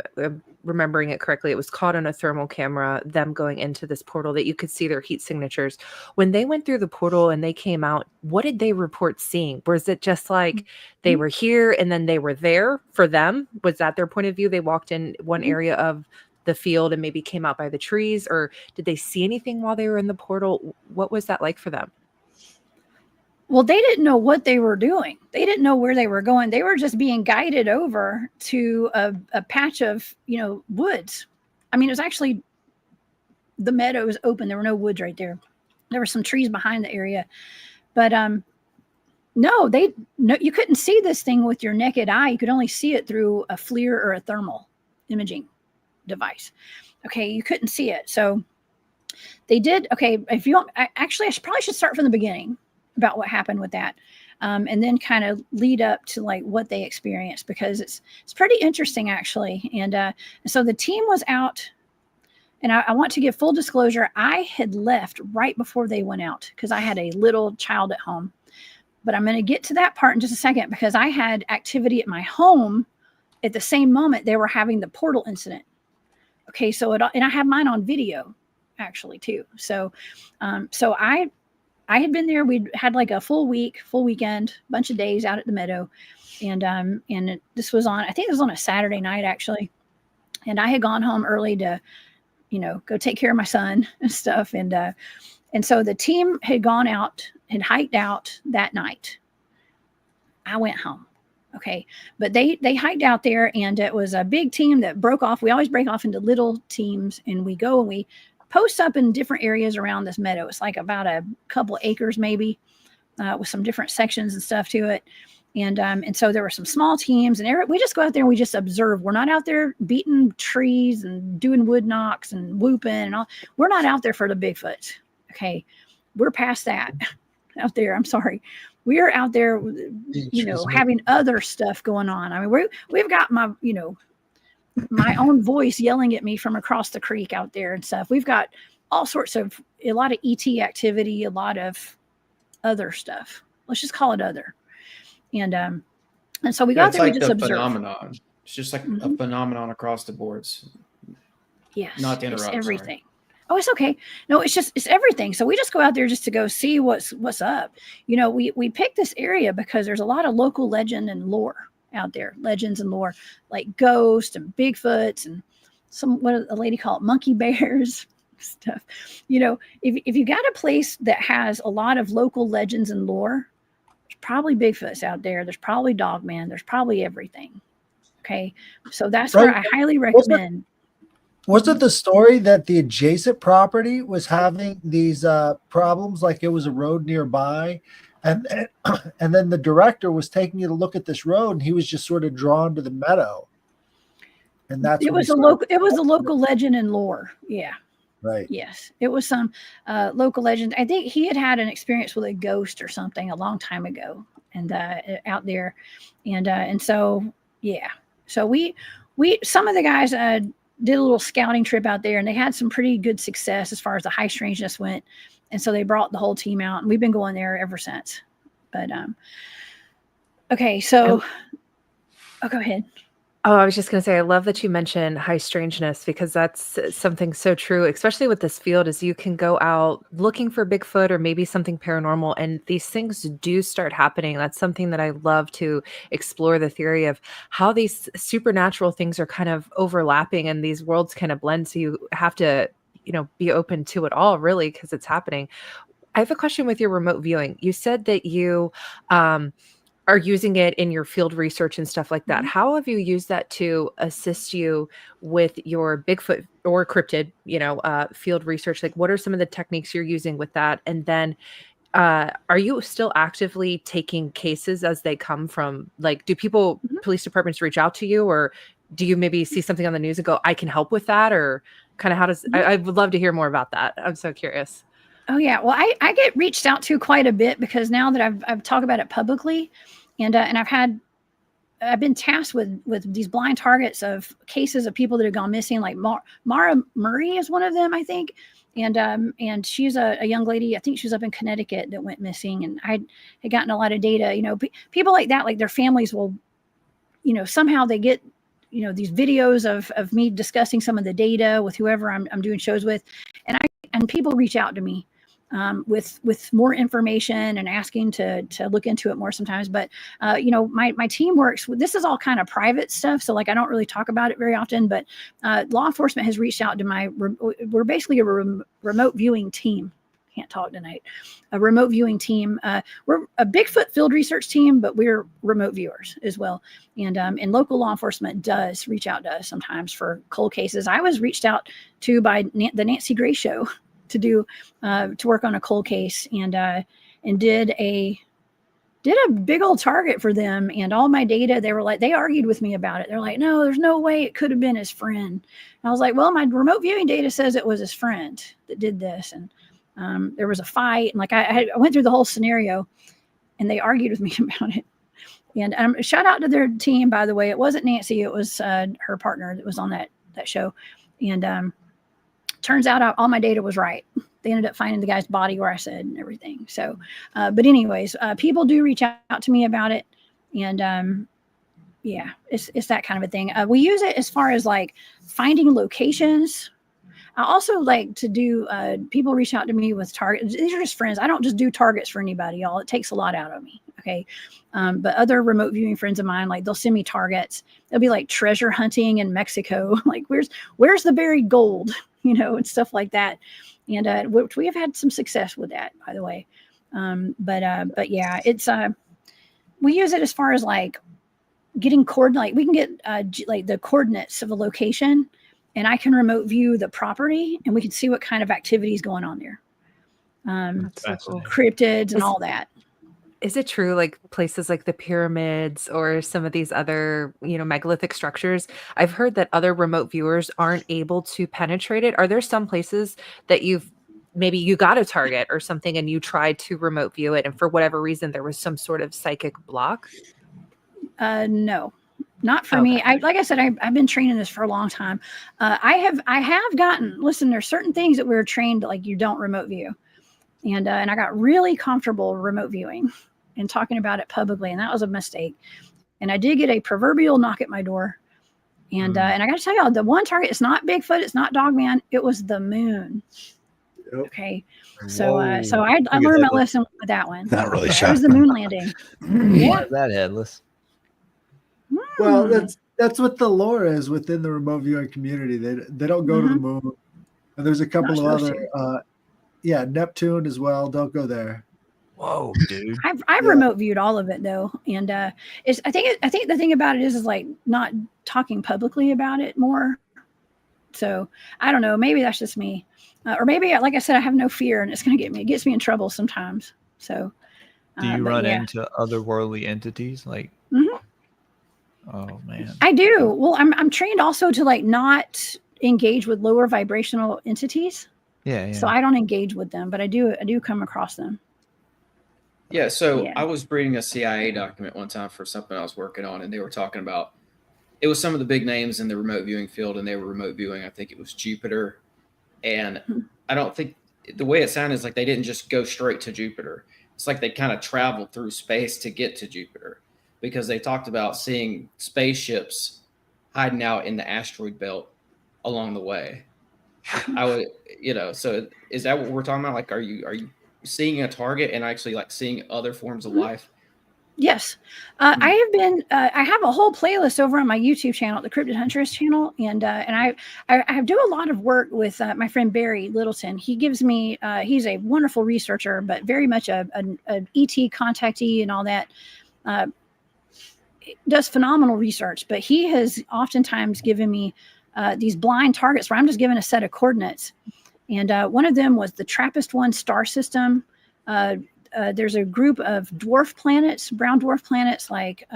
remembering it correctly, it was caught on a thermal camera, them going into this portal that you could see their heat signatures. When they went through the portal and they came out, what did they report seeing? Was it just like they were here and then they were there for them? Was that their point of view? They walked in one area of the field and maybe came out by the trees, or did they see anything while they were in the portal? What was that like for them?
Well, they didn't know what they were doing. They didn't know where they were going. They were just being guided over to a patch of, woods. I mean, it was actually, the meadow was open. There were no woods right there. There were some trees behind the area. But no, you couldn't see this thing with your naked eye. You could only see it through a FLIR or a thermal imaging device. Okay, you couldn't see it. So they did. Okay, if you want, I probably should start from the beginning about what happened with that, and then kind of lead up to like what they experienced, because it's pretty interesting actually. And so the team was out, and I want to give full disclosure. I had left right before they went out because I had a little child at home, but I'm going to get to that part in just a second, because I had activity at my home at the same moment they were having the portal incident. Okay, so and I have mine on video actually too. So I had been there. We'd had like a full weekend, bunch of days out at the Meadow. And this was on, I think it was on a Saturday night actually. And I had gone home early to, go take care of my son and stuff. And so the team had gone out, had hiked out that night. I went home. Okay. But they hiked out there, and it was a big team that broke off. We always break off into little teams, and we go and we post up in different areas around this meadow. It's like about a couple acres maybe, with some different sections and stuff to it. And so there were some small teams, and we just go out there and we just observe. We're not out there beating trees and doing wood knocks and whooping and all. We're not out there for the Bigfoot. Okay. We're past that out there. I'm sorry. We're out there, having other stuff going on. I mean, we've got my own voice yelling at me from across the creek out there and stuff. We've got all sorts of, a lot of ET activity, a lot of other stuff. Let's just call it other. And so we got there,
like
we
just
observe.
Phenomenon. It's just like a phenomenon across the boards.
Yes.
Not to interrupt.
It's everything.
Sorry.
Oh, it's okay. No, it's everything. So we just go out there just to go see what's up. We picked this area because there's a lot of local legend and lore out there, legends and lore, like ghosts and Bigfoots and what a lady called monkey bears stuff. If you got a place that has a lot of local legends and lore, there's probably Bigfoots out there. There's probably Dogman. There's probably everything. Okay. So that's where I highly recommend.
Was it the story that the adjacent property was having these problems, like it was a road nearby, and then the director was taking you to look at this road, and he was just sort of drawn to the meadow? And that's
It
when we
was a
started-
local. It was a local legend in lore. Yeah.
Right.
Yes, it was some local legend. I think he had an experience with a ghost or something a long time ago, and out there, and so yeah. So we some of the guys did a little scouting trip out there, and they had some pretty good success as far as the high strangeness went, and so they brought the whole team out, and we've been going there ever since. But okay, so go ahead.
Oh, I was just going to say, I love that you mentioned high strangeness because that's something so true, especially with this field, is you can go out looking for Bigfoot or maybe something paranormal, and these things do start happening. That's something that I love to explore, the theory of how these supernatural things are kind of overlapping and these worlds kind of blend. So you have to, be open to it all, really, because it's happening. I have a question with your remote viewing. You said that you, are using it in your field research and stuff like that.
Mhm.
How have you used that to assist you with your Bigfoot or cryptid, field research? Like, what are some of the techniques you're using with that? And then, are you still actively taking cases as they come from? Like, do police departments reach out to you, or do you maybe see something on the news and go, "I can help with that," or kind of how does? I would love to hear more about that. I'm so curious.
Oh yeah, well I get reached out to quite a bit because now that I've talked about it publicly, and I've been tasked with these blind targets of cases of people that have gone missing. Like Mara Murray is one of them, I think, and she's a young lady. I think she was up in Connecticut that went missing, and I had gotten a lot of data. People like that, like their families will, somehow they get these videos of me discussing some of the data with whoever I'm doing shows with, and people reach out to me with more information and asking to look into it more sometimes. But my team works with, this is all kind of private stuff, so like I don't really talk about it very often. But law enforcement has reached out to we're basically a remote viewing team. Can't talk tonight. A remote viewing team. We're a Bigfoot field research team, but we're remote viewers as well. And local law enforcement does reach out to us sometimes for cold cases. I was reached out to by the Nancy Grace Show to work on a cold case, and did a big old target for them, and all my data, they argued with me about it. They're like, no, there's no way it could have been his friend. And I was like, well, my remote viewing data says it was his friend that did this. And there was a fight, and like I went through the whole scenario, and they argued with me about it. And shout out to their team, by the way. It wasn't Nancy, it was her partner that was on that show. And turns out all my data was right. They ended up finding the guy's body where I said and everything. So, but anyways, people do reach out to me about it. And yeah, it's that kind of a thing. We use it as far as like finding locations. I also like to do, people reach out to me with targets. These are just friends. I don't just do targets for anybody, y'all. It takes a lot out of me. Okay. But other remote viewing friends of mine, like they'll send me targets. They'll be like treasure hunting in Mexico. Like where's the buried gold, and stuff like that. And we have had some success with that, by the way. But yeah, it's, we use it as far as like getting coordinate. We can get like the coordinates of a location, and I can remote view the property, and we can see what kind of activity is going on there.
That's so cool.
Cryptids and all that.
Is it true, like places like the pyramids or some of these other, megalithic structures? I've heard that other remote viewers aren't able to penetrate it. Are there some places that you got a target or something and you tried to remote view it, and for whatever reason there was some sort of psychic block?
No, not for me. Like I said, I've been training this for a long time. I have gotten, listen, there's certain things that we're trained, like you don't remote view. And I got really comfortable remote viewing and talking about it publicly, and that was a mistake. And I did get a proverbial knock at my door. And I got to tell y'all, the one target, it's not Bigfoot, it's not Dogman, it was the moon. Yep. Okay. So I learned my lesson with that one.
Not really
It was the moon landing.
Yeah, that headless.
Well, that's what the lore is within the remote viewing community. They don't go to the moon. And there's a couple of other Neptune as well. Don't go there.
Whoa, dude!
I've remote viewed all of it though, and I think the thing about it is like not talking publicly about it more. So I don't know. Maybe that's just me, or maybe like I said, I have no fear, and it gets me in trouble sometimes. So
do you run into otherworldly entities like? Oh man.
I do. Well, I'm trained also to like not engage with lower vibrational entities.
Yeah.
So I don't engage with them, but I do come across them.
Yeah, so
Yeah.
I was reading a CIA document one time for something I was working on, and they were talking about it was some of the big names in the remote viewing field, and they were remote viewing. I think it was Jupiter, and I don't think the way it sounded is like they didn't just go straight to Jupiter. It's like they kind of traveled through space to get to Jupiter, because they talked about seeing spaceships hiding out in the asteroid belt along the way. I would, so is that what we're talking about? Like, are you seeing a target and actually like seeing other forms of life?
Yes. I have been, I have a whole playlist over on my YouTube channel, the Cryptid Huntress channel. And I do a lot of work with my friend Barry Littleton. He gives me, he's a wonderful researcher, but very much a ET contactee and all that. Does phenomenal research, but he has oftentimes given me these blind targets where I'm just given a set of coordinates. And one of them was the TRAPPIST-1 star system. There's a group of dwarf planets, brown dwarf planets like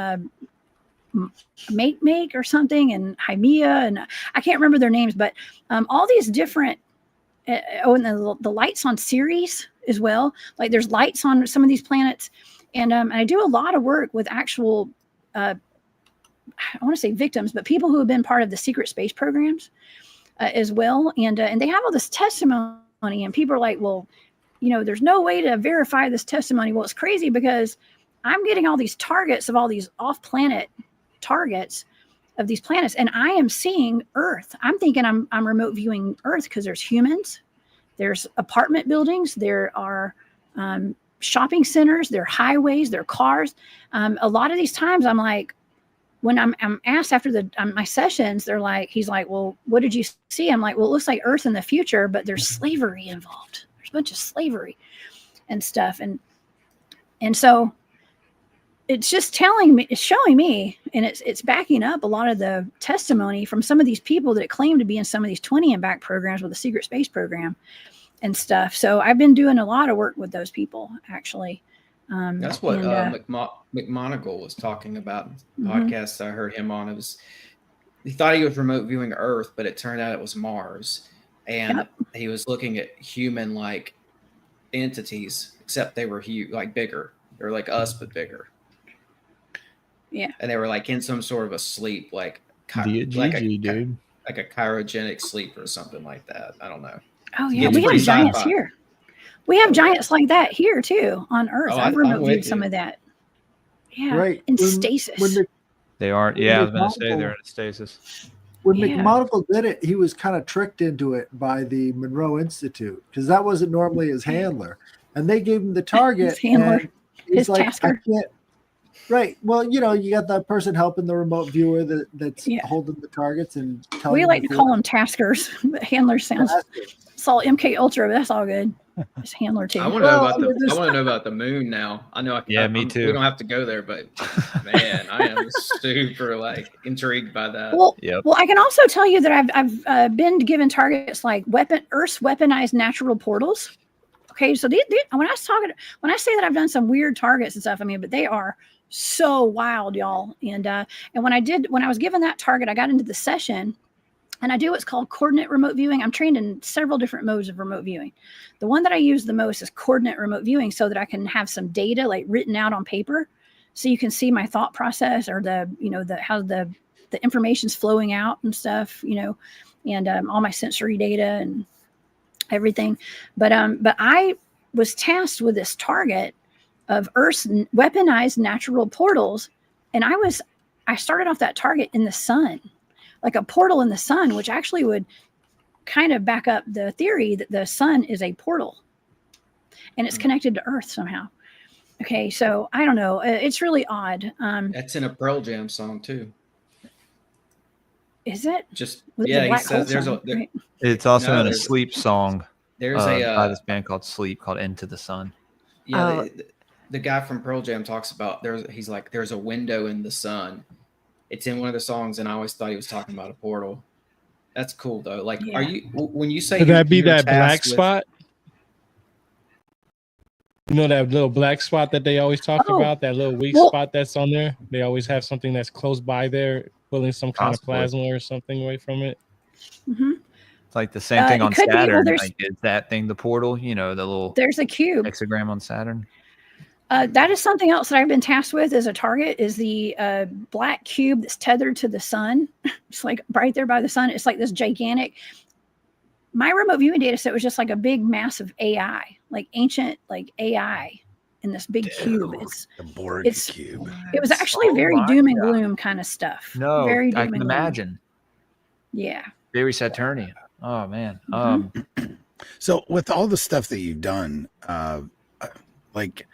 Make or something, and Hymea, and I can't remember their names, but all these different, and the lights on Ceres as well. Like there's lights on some of these planets. And I do a lot of work with actual, I want to say victims, but people who have been part of the secret space programs as well. And they have all this testimony, and people are like, well, there's no way to verify this testimony. Well, it's crazy because I'm getting all these targets of all these off-planet targets of these planets, and I am seeing Earth. I'm thinking I'm remote viewing Earth because there's humans, there's apartment buildings, there are shopping centers, there are highways, there are cars. A lot of these times I'm like, when I'm asked after my sessions, he's like, well, what did you see? I'm like, well, it looks like Earth in the future, but there's slavery involved. There's a bunch of slavery and stuff. And so it's just telling me, it's showing me, and it's backing up a lot of the testimony from some of these people that claim to be in some of these 20 and back programs with the secret space program and stuff. So I've been doing a lot of work with those people, actually.
That's what McMonagle was talking about in the podcast I heard him on. He thought he was remote viewing Earth, but it turned out it was Mars. And he was looking at human-like entities, except they were bigger. They were like us, but bigger.
Yeah.
And they were like in some sort of a sleep, dude.
Like
a cryogenic sleep or something like that. I don't know.
Oh yeah, we have giants here. We have giants like that here too on Earth. I've remote viewed some of that. Yeah,
right.
in stasis.
They aren't. Yeah, I was going to say they're in stasis.
When McMonagle did it, he was kind of tricked into it by the Monroe Institute, because that wasn't normally his handler, and they gave him the target.
His handler,
and he's
his
like,
tasker.
I can't. Right. Well, you got that person helping the remote viewer that's holding the targets and telling.
We like to call them taskers, but handler sounds. It's all MK Ultra, but that's all good. It's handler too.
I want to know about the moon now. I know.
Me too.
We don't have to go there, but man, I am super intrigued by that.
Well, I can also tell you that I've been given targets like Earth's weaponized natural portals. Okay, so when I say that I've done some weird targets and stuff, I mean, but they are so wild, y'all. And when I was given that target, I got into the session. And I do what's called coordinate remote viewing. I'm trained in several different modes of remote viewing. The one that I use the most is coordinate remote viewing, so that I can have some data like written out on paper, so you can see my thought process, or how the information's flowing out and stuff, and all my sensory data and everything. But I was tasked with this target of Earth's weaponized natural portals, and I started off that target in the sun. Like a portal in the sun, which actually would kind of back up the theory that the sun is a portal and it's connected to Earth somehow. Okay, so I don't know. It's really odd.
That's in a Pearl Jam song too.
Is it?
He says
right?
It's also in a Sleep song.
There's
by this band called Sleep, called Into the Sun.
Yeah, the guy from Pearl Jam talks about there's a window in the sun. It's in one of the songs, and I always thought he was talking about a portal. That's cool, though. Are you when you say
could that be that black spot? You know that little black spot that they always talk
Oh,
about, that little weak
well-
spot that's on there? They always have something that's close by there, pulling some kind of
Possibly.
plasma or something away from it.
Mhm.
It's like the same thing
It
on
could be- well,
Saturn.
there's-
Like, is that thing the portal? You know, the little
There's a cube.
hexagram on Saturn.
That is something else that I've been tasked with as a target is the black cube that's tethered to the sun. It's like right there by the sun. It's like this gigantic. My remote viewing data set was just like a big massive AI, like ancient like AI in this big cube. It's
The Borg
it's-
cube.
it was actually
Oh
very
my
doom and
God.
gloom kind of stuff.
No,
very doom
I
and
can
gloom.
imagine.
Yeah.
Very Saturnian. Oh man.
Mhm.
So with all the stuff that you've done, like,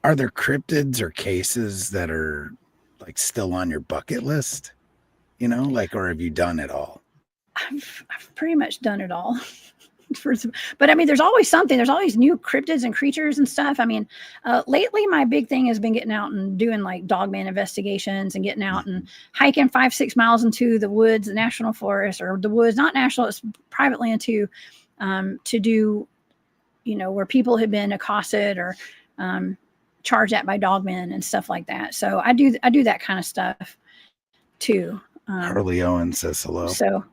are there cryptids or cases that are like still on your bucket list? You know, like, or have you done it all?
I've pretty much done it all. But I mean, there's always something. There's always new cryptids and creatures and stuff. I mean, lately my big thing has been getting out and doing like dogman investigations and getting out and hiking 5-6 miles into the woods, the national forest, or the woods, not national, it's private land too, to do, you know, where people have been accosted or charged at by dogmen and stuff like that. So I do that kind of stuff too.
Harley Owen says hello.
So,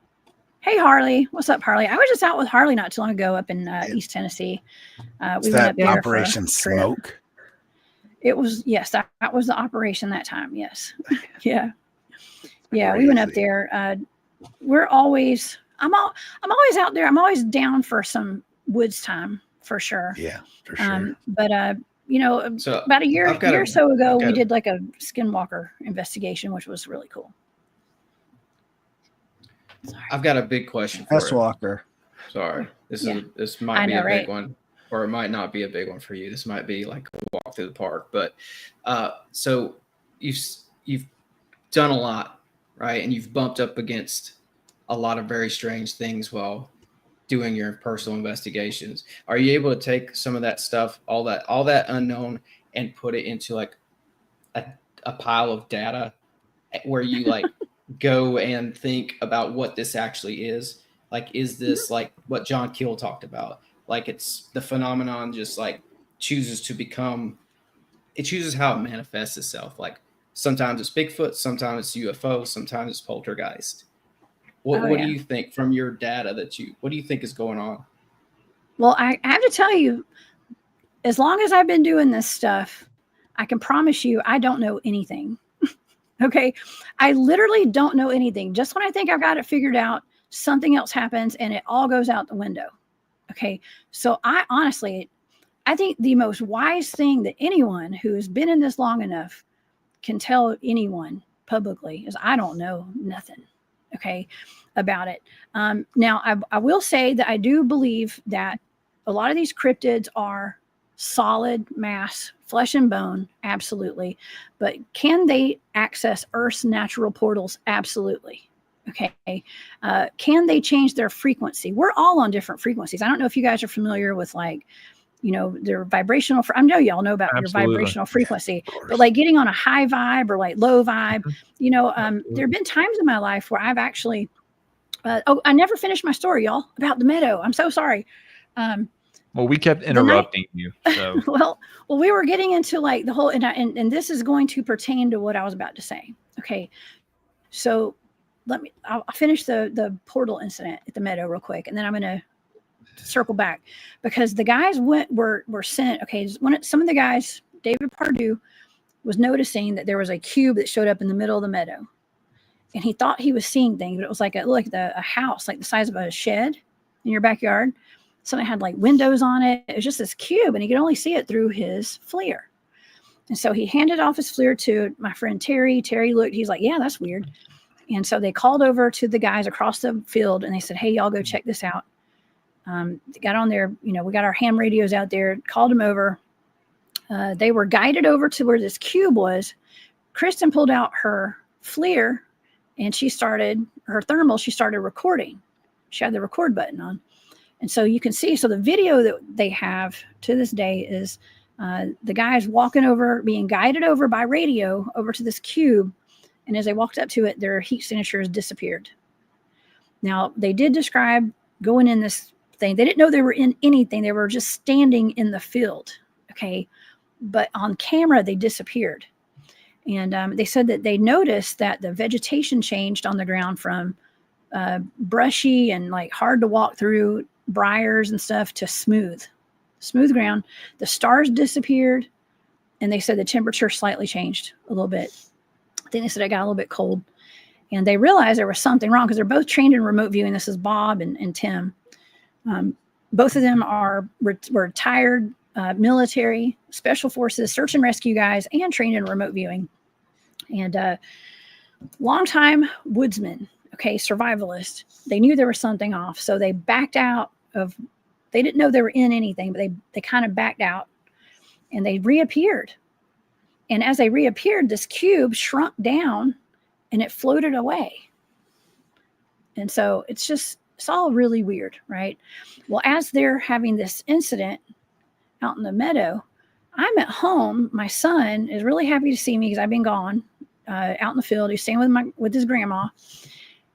hey Harley, what's up, Harley? I was just out with Harley not too long ago up in East Tennessee.
Is
We went
that
up there for a
Operation
trip.
Smoke?
It was, yes, that was the operation that time. Yes, yeah. We went up
Crazy.
there. We're always, I'm always out there. I'm always down for some woods time for sure.
Yeah, for sure.
But you know,
So
about a year or so ago, we
I've got
did like a skinwalker investigation, which was really cool.
I've got a big question for
S
you.
Walker.
Sorry, this
Yeah.
might
I
be
know,
a big
right?
one, or it might not be a big one for you. This might be like a walk through the park. But so you've done a lot, right? And you've bumped up against a lot of very strange things while doing your personal investigations. Are you able to take some of that stuff, all that unknown, and put it into like a pile of data where you like go and think about what this actually is? Like, is this like what John Keel talked about? Like, it's the phenomenon just like chooses how it manifests itself. Like, sometimes it's Bigfoot, sometimes it's UFO, sometimes it's poltergeist. What
Oh,
do you think from your data what do you think is going on?
Well, I have to tell you, as long as I've been doing this stuff, I can promise you I don't know anything. Okay. I literally don't know anything. Just when I think I've got it figured out, something else happens and it all goes out the window. Okay. So I think the most wise thing that anyone who has been in this long enough can tell anyone publicly is I don't know nothing. Okay. About it. Now I will say that I do believe that a lot of these cryptids are solid mass, flesh and bone, absolutely. But can they access Earth's natural portals? Absolutely. Okay. Can they change their frequency? We're all on different frequencies. I don't know if you guys are familiar with like, you know, their vibrational. I know y'all know about
Absolutely.
your vibrational frequency,
Of course.
but like getting on a high vibe or like low vibe, you know, there have been times in my life where I've actually, I never finished my story, y'all, about the meadow. I'm so sorry.
Well, we kept interrupting you. So
Well, we were getting into like the whole, and this is going to pertain to what I was about to say. Okay. So I'll finish the portal incident at the meadow real quick. And then I'm going to circle back because the guys were sent. Okay. Some of the guys, David Pardue was noticing that there was a cube that showed up in the middle of the meadow and he thought he was seeing things, but it was like a house, like the size of a shed in your backyard. Something had like windows on it. It was just this cube and he could only see it through his FLIR. And so he handed off his FLIR to my friend Terry. Terry looked, he's like, yeah, that's weird. And so they called over to the guys across the field and they said, hey, y'all go check this out. They got on there, you know, we got our ham radios out there, called them over. They were guided over to where this cube was. Kristen pulled out her FLIR and she started recording. She had the record button on. And so you can see, so the video that they have to this day is the guys walking over, being guided over by radio over to this cube. And as they walked up to it, their heat signatures disappeared. Now, they did describe going in this thing. They didn't know they were in anything. They were just standing in the field. Okay. But on camera, they disappeared. And they said that they noticed that the vegetation changed on the ground from brushy and like hard to walk through briars and stuff to smooth ground. The stars disappeared, and they said the temperature slightly changed a little bit. I think they said it got a little bit cold, and they realized there was something wrong because they're both trained in remote viewing. This is Bob and Tim. Both of them were retired military, special forces, search and rescue guys, and trained in remote viewing. And longtime woodsmen, okay, survivalists. They knew there was something off, so they backed out of. They didn't know they were in anything, but they kind of backed out, and they reappeared. And as they reappeared, this cube shrunk down, and it floated away. And so it's all really weird, right? Well, as they're having this incident out in the meadow, I'm at home. My son is really happy to see me because I've been gone out in the field. He's staying with his grandma.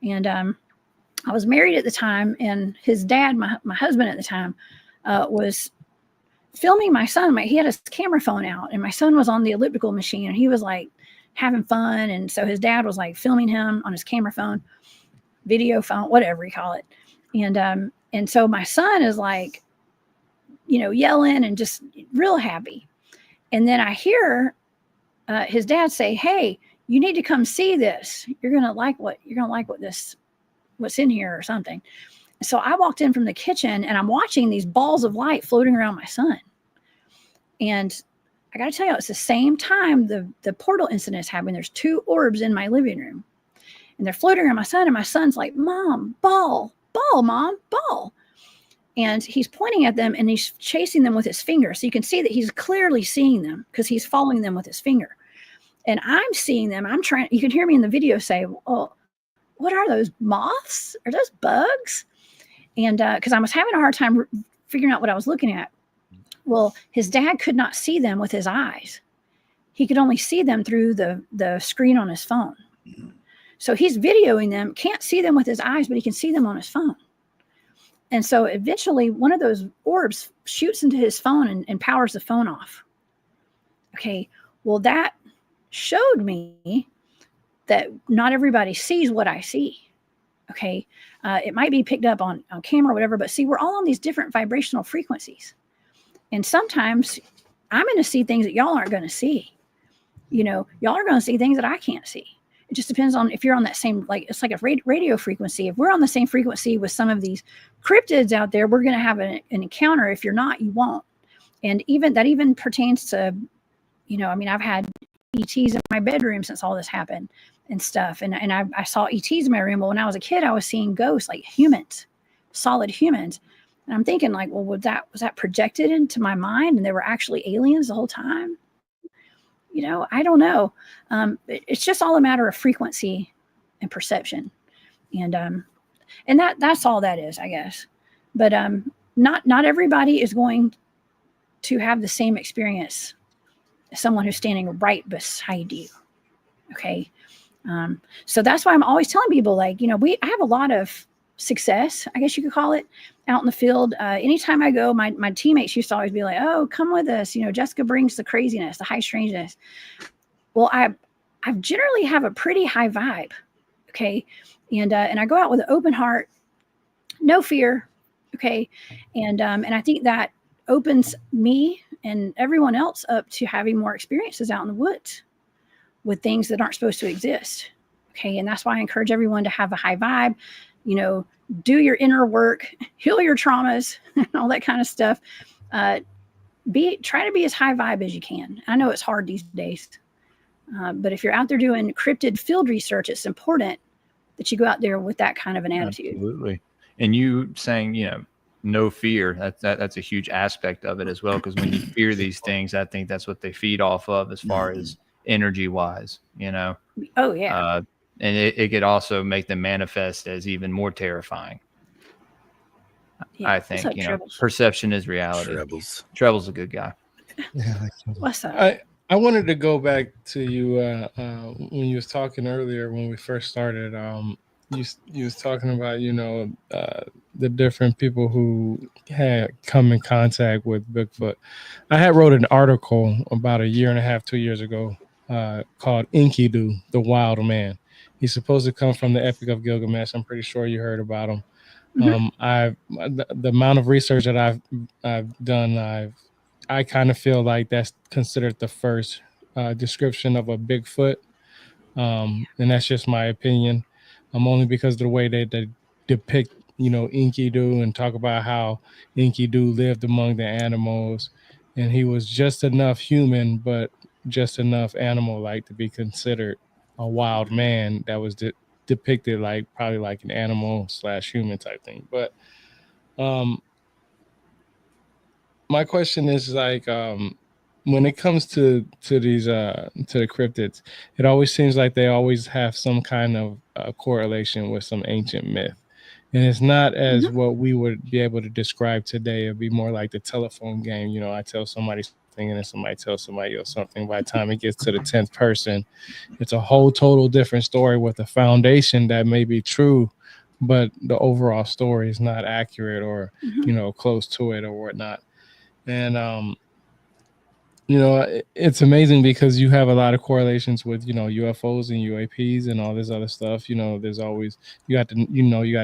And I was married at the time, and his dad, my husband at the time, was filming my son. He had his camera phone out, and my son was on the elliptical machine, and he was like having fun. And so his dad was like filming him on his camera phone, video phone, whatever you call it. And so my son is like, yelling and just real happy. And then I hear his dad say, "Hey, you need to come see this. You're gonna like what's in here or something." So I walked in from the kitchen, and I'm watching these balls of light floating around my son. And I got to tell you, it's the same time the portal incident is happening. There's 2 orbs in my living room, and they're floating around my son. And my son's like, "Mom, ball, Mom, ball." And he's pointing at them, and he's chasing them with his finger. So you can see that he's clearly seeing them because he's following them with his finger. And I'm seeing them. You can hear me in the video say, "Oh, what are those, moths? Are those bugs?" And because I was having a hard time figuring out what I was looking at. Well, his dad could not see them with his eyes. He could only see them through the screen on his phone. So he's videoing them, can't see them with his eyes, but he can see them on his phone. And so eventually one of those orbs shoots into his phone and powers the phone off. Okay, well, that showed me that not everybody sees what I see. Okay, it might be picked up on camera or whatever, but see, we're all on these different vibrational frequencies. And sometimes I'm going to see things that y'all aren't going to see. Y'all are going to see things that I can't see. It just depends on if you're on that same, it's like a radio frequency. If we're on the same frequency with some of these cryptids out there, we're going to have an encounter. If you're not, you won't. And even pertains to, I've had ETs in my bedroom since all this happened and stuff. And I saw ETs in my room. Well, when I was a kid, I was seeing ghosts, like humans, solid humans. And I'm thinking like, well, was that projected into my mind? And they were actually aliens the whole time? I don't know. It's just all a matter of frequency and perception. And that's all that is, I guess. But not everybody is going to have the same experience as someone who's standing right beside you. Okay. So that's why I'm always telling people, I have a lot of success, I guess you could call it, out in the field. Anytime I go, my teammates used to always be like, "Oh, come with us. Jessica brings the craziness, the high strangeness." Well, I generally have a pretty high vibe. Okay. And I go out with an open heart, no fear. Okay. And I think that opens me and everyone else up to having more experiences out in the woods with things that aren't supposed to exist. Okay. And that's why I encourage everyone to have a high vibe, do your inner work, heal your traumas, and all that kind of stuff. Try to be as high vibe as you can. I know it's hard these days, but if you're out there doing cryptid field research, it's important that you go out there with that kind of an attitude.
Absolutely. And you saying, no fear, that's a huge aspect of it as well. Because when you fear these things, I think that's what they feed off of as far as energy wise,
Oh yeah.
And it could also make them manifest as even more terrifying. Yeah, I think, perception is reality. Treble's a good guy.
Yeah.
What's up?
I wanted to go back to you when you was talking earlier when we first started. you was talking about, the different people who had come in contact with Bigfoot. I had wrote an article about a year and a half, 2 years ago, called Enkidu, the Wild Man. He's supposed to come from the Epic of Gilgamesh. I'm pretty sure you heard about him. The amount of research that I've done, I kind of feel like that's considered the first description of a Bigfoot. And that's just my opinion. Only because of the way they depict, Enkidu, and talk about how Enkidu lived among the animals, and he was just enough human, but just enough animal-like to be considered a wild man that was depicted like probably like an animal/human type thing. But my question is like, when it comes to these to the cryptids, it always seems like they always have some kind of correlation with some ancient myth, and it's not as what we would be able to describe today. It'd be more like the telephone game. I tell somebody something, and then somebody tells somebody else something. By the time it gets to the 10th person, it's a whole total different story with a foundation that may be true, but the overall story is not accurate or close to it or whatnot. And it's amazing because you have a lot of correlations with, UFOs and UAPs and all this other stuff. There's always, you got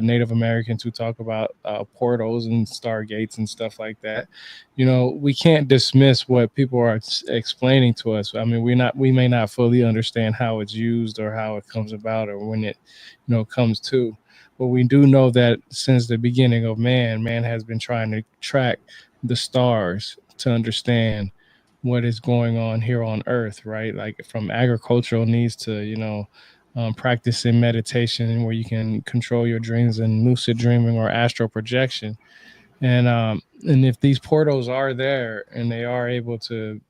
Native Americans who talk about portals and stargates and stuff like that. We can't dismiss what people are explaining to us. I mean, we may not fully understand how it's used or how it comes about or when it, comes to. But we do know that since the beginning of man has been trying to track the stars to understand what is going on here on Earth, right? Like from agricultural needs to, practicing meditation where you can control your dreams and lucid dreaming or astral projection. And if these portals are there and they are able to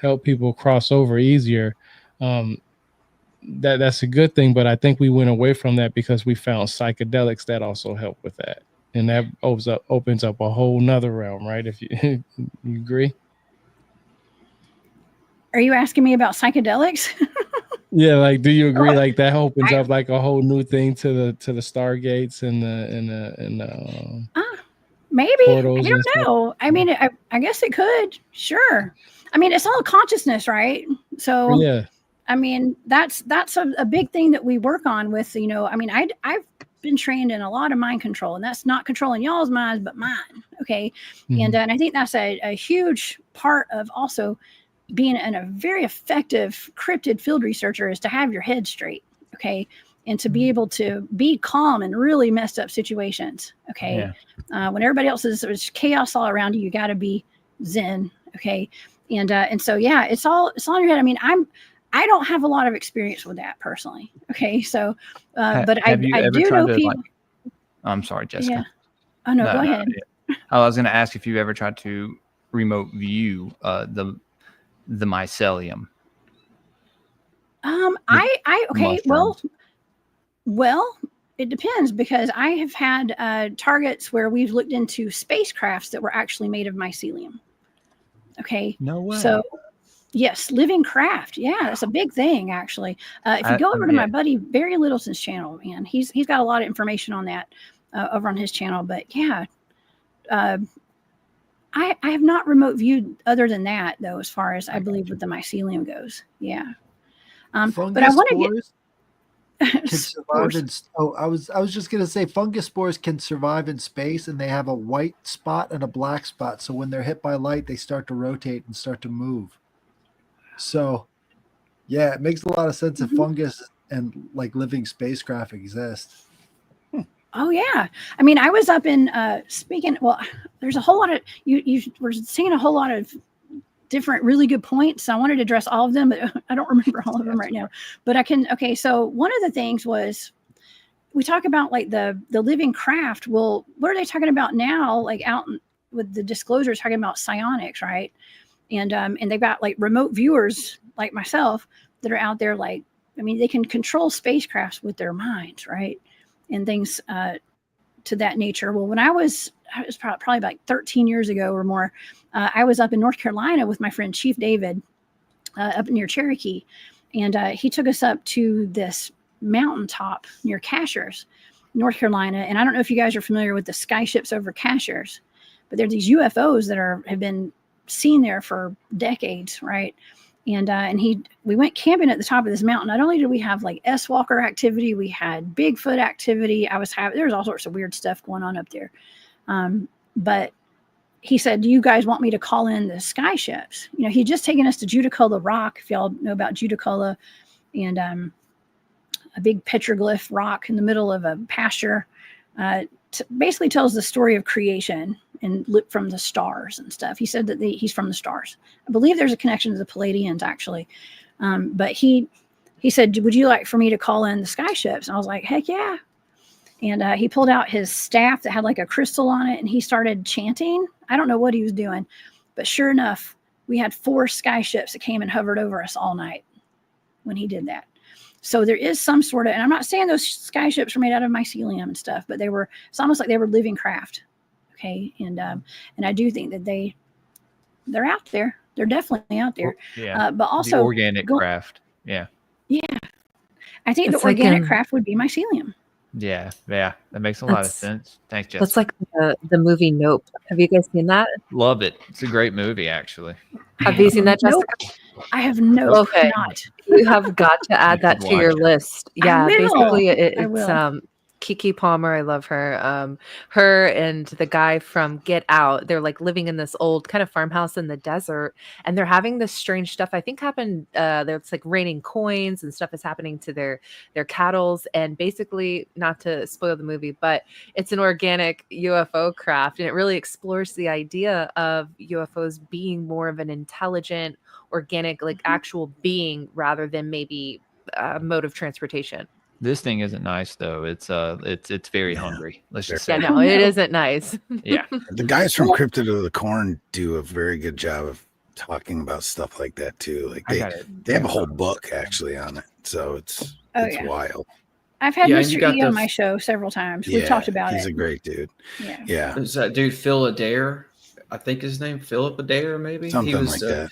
help people cross over easier, that's a good thing. But I think we went away from that because we found psychedelics that also help with that. And that opens up a whole nother realm, right? If you agree.
Are you asking me about psychedelics?
Yeah, like, do you agree? Like that opens up like a whole new thing to the stargates and the
maybe.
portals.
I don't know. I mean, I guess it could. Sure. I mean, it's all consciousness, right? So
yeah.
I mean, that's a big thing that we work on with, I mean, I've been trained in a lot of mind control, and that's not controlling y'all's minds, but mine. Okay. And I think that's a huge part of also being a very effective cryptid field researcher is to have your head straight. Okay. And to be able to be calm in really messed up situations. Okay. Yeah. When everybody else there's chaos all around you, you got to be zen. Okay. And so, yeah, it's all in your head. I mean, I don't have a lot of experience with that personally. Okay. So, but I do know people.
I'm sorry, Jessica.
Yeah. Oh, no, go ahead.
Yeah. I was going to ask if you ever tried to remote view the mycelium.
Okay. Well, it depends because I have had targets where we've looked into spacecrafts that were actually made of mycelium. Okay.
No way.
So, yes, living craft. Yeah, that's a big thing, actually. If you go over to my buddy Barry Littleton's channel, man, he's got a lot of information on that over on his channel. But yeah, I have not remote viewed other than that, though, as far as I believe with the mycelium goes. Yeah. But I want to get.
Can survive in, I was just gonna say fungus spores can survive in space, and they have a white spot and a black spot. So when they're hit by light, they start to rotate and start to move. So, yeah, it makes a lot of sense if fungus and like living spacecraft exist.
Oh yeah, I mean, I was up in speaking. Well, there's a whole lot of you were seeing a whole lot of different really good points. I wanted to address all of them, but I don't remember all of them right now. But I can. Okay, so one of the things was we talk about like the living craft. Well, what are they talking about now? Like out with the disclosures talking about psionics, right? And they've got like remote viewers like myself that are out there. Like, I mean, they can control spacecrafts with their minds, right? And things to that nature. Well, when I was probably like 13 years ago or more, I was up in North Carolina with my friend Chief David up near Cherokee. And he took us up to this mountaintop near Cashers, North Carolina. And I don't know if you guys are familiar with the sky ships over Cashers, but there are these UFOs that have been seen there for decades, right? And we went camping at the top of this mountain. Not only did we have like S-Walker activity, we had Bigfoot activity. There was all sorts of weird stuff going on up there. But he said, do you guys want me to call in the sky ships? You know, he'd just taken us to Judicola Rock, if y'all know about Judicola, and a big petroglyph rock in the middle of a pasture. Basically tells the story of creation and lit from the stars and stuff. He said that he's from the stars. I believe there's a connection to the Palladians, actually. But he said, would you like for me to call in the sky ships? And I was like, heck yeah. And he pulled out his staff that had like a crystal on it, and he started chanting. I don't know what he was doing, but sure enough, we had 4 sky ships that came and hovered over us all night when he did that. So there is some sort of, and I'm not saying those sky ships were made out of mycelium and stuff, but it's almost like they were living craft. Okay. And I do think that they're out there. They're definitely out there.
Yeah.
But also
the organic craft. Yeah.
Yeah. I think
It's
the
like
organic craft would be mycelium.
Yeah. That makes a lot of
That's-
sense. Thanks, Jess.
That's like the movie Nope. Have you guys seen that?
Love it. It's a great movie, actually.
Have you seen that, Jessica?
Nope. I have no,
Okay.
not.
You have got to add that
should
to your
watch it.
list.
I
Yeah,
will.
basically
I
it's
will.
Kiki Palmer. I love her. Her and the guy from Get Out. They're like living in this old kind of farmhouse in the desert, and they're having this strange stuff. I think happened. It's like raining coins and stuff is happening to their cattles. And basically, not to spoil the movie, but it's an organic UFO craft, and it really explores the idea of UFOs being more of an intelligent, organic, like actual being rather than maybe a mode of transportation.
This thing isn't nice though. It's very hungry. Let's just say.
Yeah, no, it isn't nice.
Yeah.
The guys from Cryptid of the Corn do a very good job of talking about stuff like that too. Like they have a whole book actually on it, so it's wild.
I've had
Yeah, and you
Mr.
got
E on
the-
my show several times. We've talked about
He's
it.
a great dude.
Yeah.
Yeah,
Is that dude Phil Adair? I think his name Philip Adair, maybe.
something
He was
like that.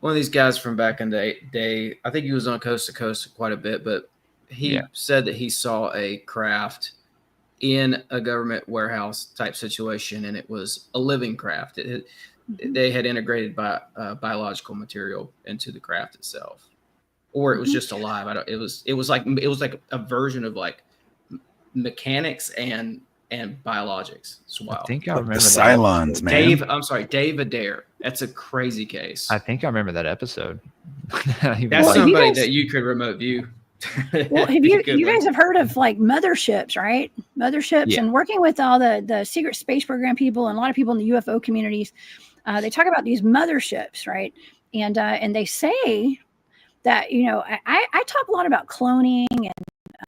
one of these guys from back in the day. I think he was on Coast to Coast quite a bit, but he said that he saw a craft in a government warehouse type situation, and it was a living craft. They had integrated biological material into the craft itself, or it was just alive. It was like a version of like mechanics and biologics. It's wild.
I think I
The
remember
Cylons, man.
Dave Adair. That's a crazy case.
I think I remember that episode.
That's
Well, if you
somebody
guys-
that you could remote view.
Well, have you guys have heard of like motherships, right? Motherships,
Yeah.
and working with all the secret space program people and a lot of people in the UFO communities, they talk about these motherships, right? And they say that, you know, I talk a lot about cloning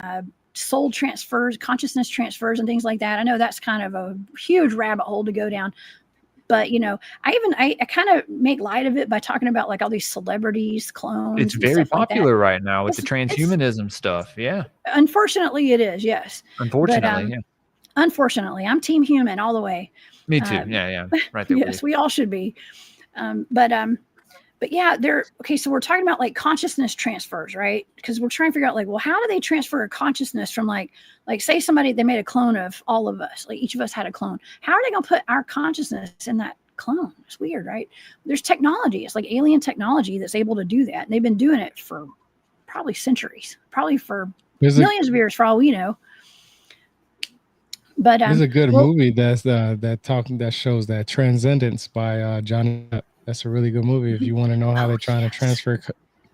and soul transfers, consciousness transfers, and things like that. I know that's kind of a huge rabbit hole to go down. But, you know, I kind of make light of it by talking about like all these celebrities, clones.
It's
and
very
stuff like that.
popular right now with the
It's-
transhumanism stuff. Yeah.
Unfortunately, it is. Yes.
Unfortunately. Yeah.
Unfortunately, I'm team human all the way.
Me too. Yeah. Right there.
Yes, we all should be. But yeah, okay. So we're talking about like consciousness transfers, right? Because we're trying to figure out like, well, how do they transfer a consciousness from like say they made a clone of all of us, like each of us had a clone. How are they going to put our consciousness in that clone? It's weird, right? There's technology. It's like alien technology that's able to do that. And they've been doing it for probably centuries, probably for millions of years for all we know. But
there's a good movie that shows that Transcendence by Johnny Depp. That's a really good movie if you want to know how they're trying to transfer.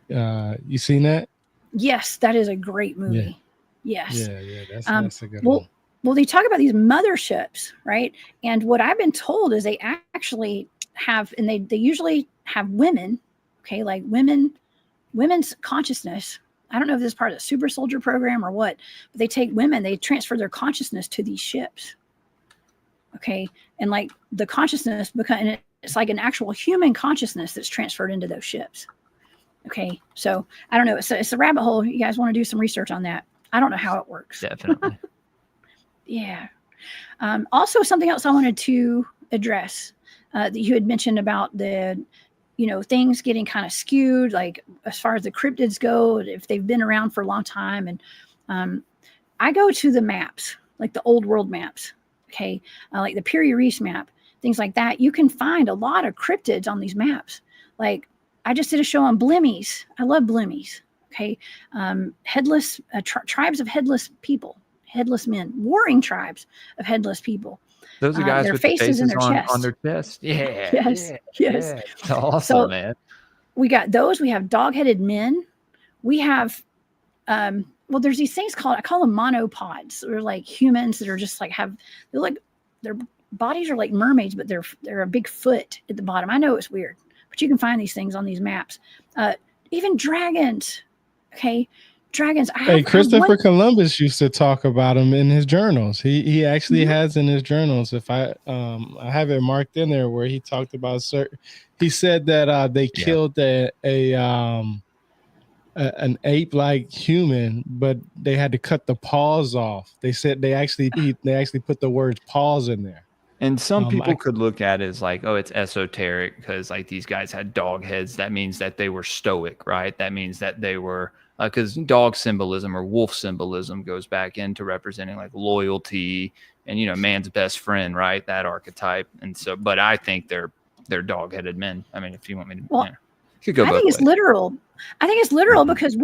You seen that?
Yes, that is a great movie.
Yeah.
Yes.
Yeah, that's a good one.
Well, they talk about these motherships, right? And what I've been told is they actually have, and they usually have women, okay, like women's consciousness. I don't know if this is part of the super soldier program or what, but they take women, they transfer their consciousness to these ships. Okay. And like the consciousness and it's like an actual human consciousness that's transferred into those ships. Okay. So I don't know. It's a rabbit hole. You guys want to do some research on that. I don't know how it works.
Definitely.
Yeah. Also, something else I wanted to address that you had mentioned about the things getting kind of skewed, like as far as the cryptids go, if they've been around for a long time. And I go to the maps, like the old world maps, okay, like the Piri Reis map, things like that. You can find a lot of cryptids on these maps. Like I just did a show on blimmies. I love blimmies. Okay, headless tribes of headless people, headless men, warring tribes of headless people.
Those are guys
their
with the
faces in their
on
chest.
their chest. Yeah.
Yes, yes.
Yeah. It's awesome,
So,
man.
We got those. We have dog-headed men. We have, well, there's these things I call them monopods. They're like humans that are just like they're like, their bodies are like mermaids, but they're a big foot at the bottom. I know it's weird, but you can find these things on these maps. Even dragons. Okay. Dragons.
Hey, Christopher Columbus used to talk about them in his journals. He actually has in his journals. If I have it marked in there where he talked about he said that they killed an ape-like human, but they had to cut the paws off. They said they actually put the words paws in there.
And some people could look at it as like, oh, it's esoteric because like these guys had dog heads. That means that they were stoic, right? That means that they were because dog symbolism or wolf symbolism goes back into representing like loyalty and, man's best friend, right? That archetype. And so, but I think they're dog-headed men. I mean, if you want me to, you could go both ways.
It's literal. I think it's literal because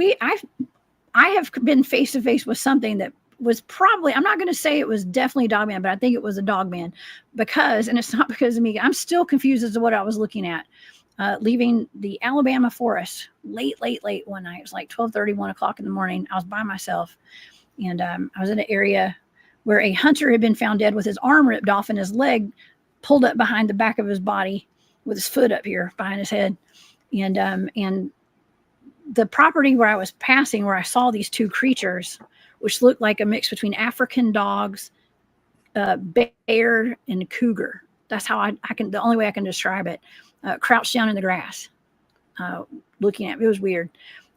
I have been face to face with something that was probably, I'm not going to say it was definitely a dog man, but I think it was a dog man and it's not because of me. I'm still confused as to what I was looking at. Leaving the Alabama forest late one night. It was like 12:30, 1 o'clock in the morning. I was by myself and I was in an area where a hunter had been found dead with his arm ripped off and his leg pulled up behind the back of his body with his foot up here behind his head. And the property where I was passing, where I saw these two creatures, which looked like a mix between African dogs, bear, and cougar. That's how the only way I can describe it. Crouched down in the grass, looking at me. It was weird.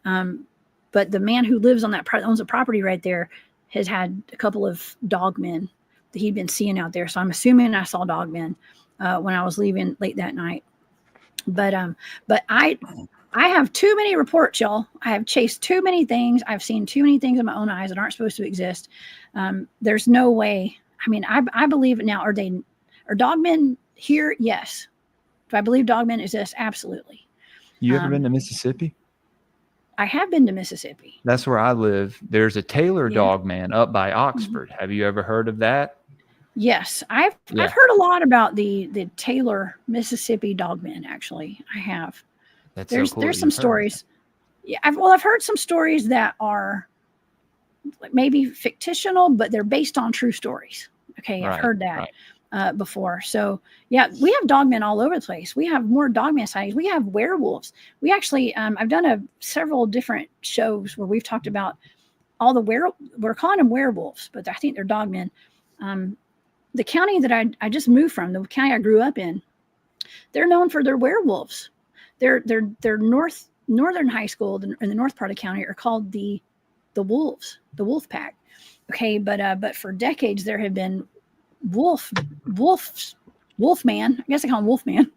But the man who lives on owns a property right there has had a couple of dog men that he'd been seeing out there. So I'm assuming I saw dog men when I was leaving late that night. But I have too many reports, y'all. I have chased too many things. I've seen too many things in my own eyes that aren't supposed to exist. There's no way. I mean, I believe it now. Are dog men here? Yes. Do I believe dog men exist? Absolutely.
You ever been to Mississippi?
I have been to Mississippi.
That's where I live. There's a Taylor dog man up by Oxford. Have you ever heard of that?
I've heard a lot about the Taylor, Mississippi dog man. Actually, I have. There's some stories. Yeah, I've heard some stories that are maybe fictional, but they're based on true stories. Okay, I've heard that before. So yeah, we have dogmen all over the place. We have more dogman sightings. We have werewolves. We actually, I've done several different shows where we've talked about all we're calling them werewolves, but I think they're dogmen. The county that I just moved from, the county I grew up in, they're known for their werewolves. Their northern high school in the north part of the county are called the wolves, the wolf pack. Okay, but for decades there have been wolfman. I guess I call him wolfman.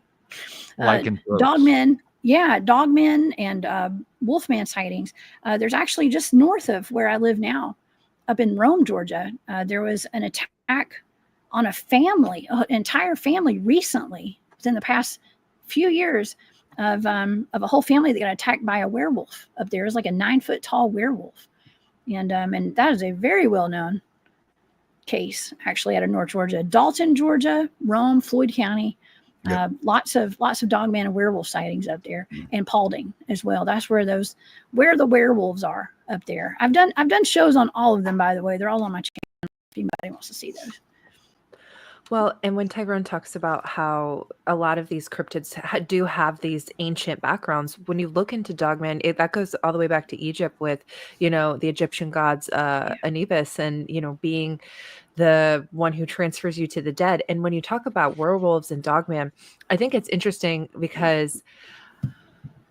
Dogmen, dogmen and wolfman sightings. There's actually just north of where I live now, up in Rome, Georgia. There was an attack on an entire family recently, within the past few years, of a whole family that got attacked by a werewolf up there. It was like a 9-foot tall werewolf, and that is a very well known case actually out of North Georgia, Dalton, Georgia, Rome, Floyd County. Yep. Lots of dogman and werewolf sightings up there, and Paulding as well. That's where the werewolves are up there. I've done shows on all of them, by the way. They're all on my channel if anybody wants to see those.
Well, and when Tyrone talks about how a lot of these cryptids do have these ancient backgrounds, when you look into dogmen, that goes all the way back to Egypt with, the Egyptian gods, Anubis, and, being the one who transfers you to the dead. And when you talk about werewolves and dogman, I think it's interesting because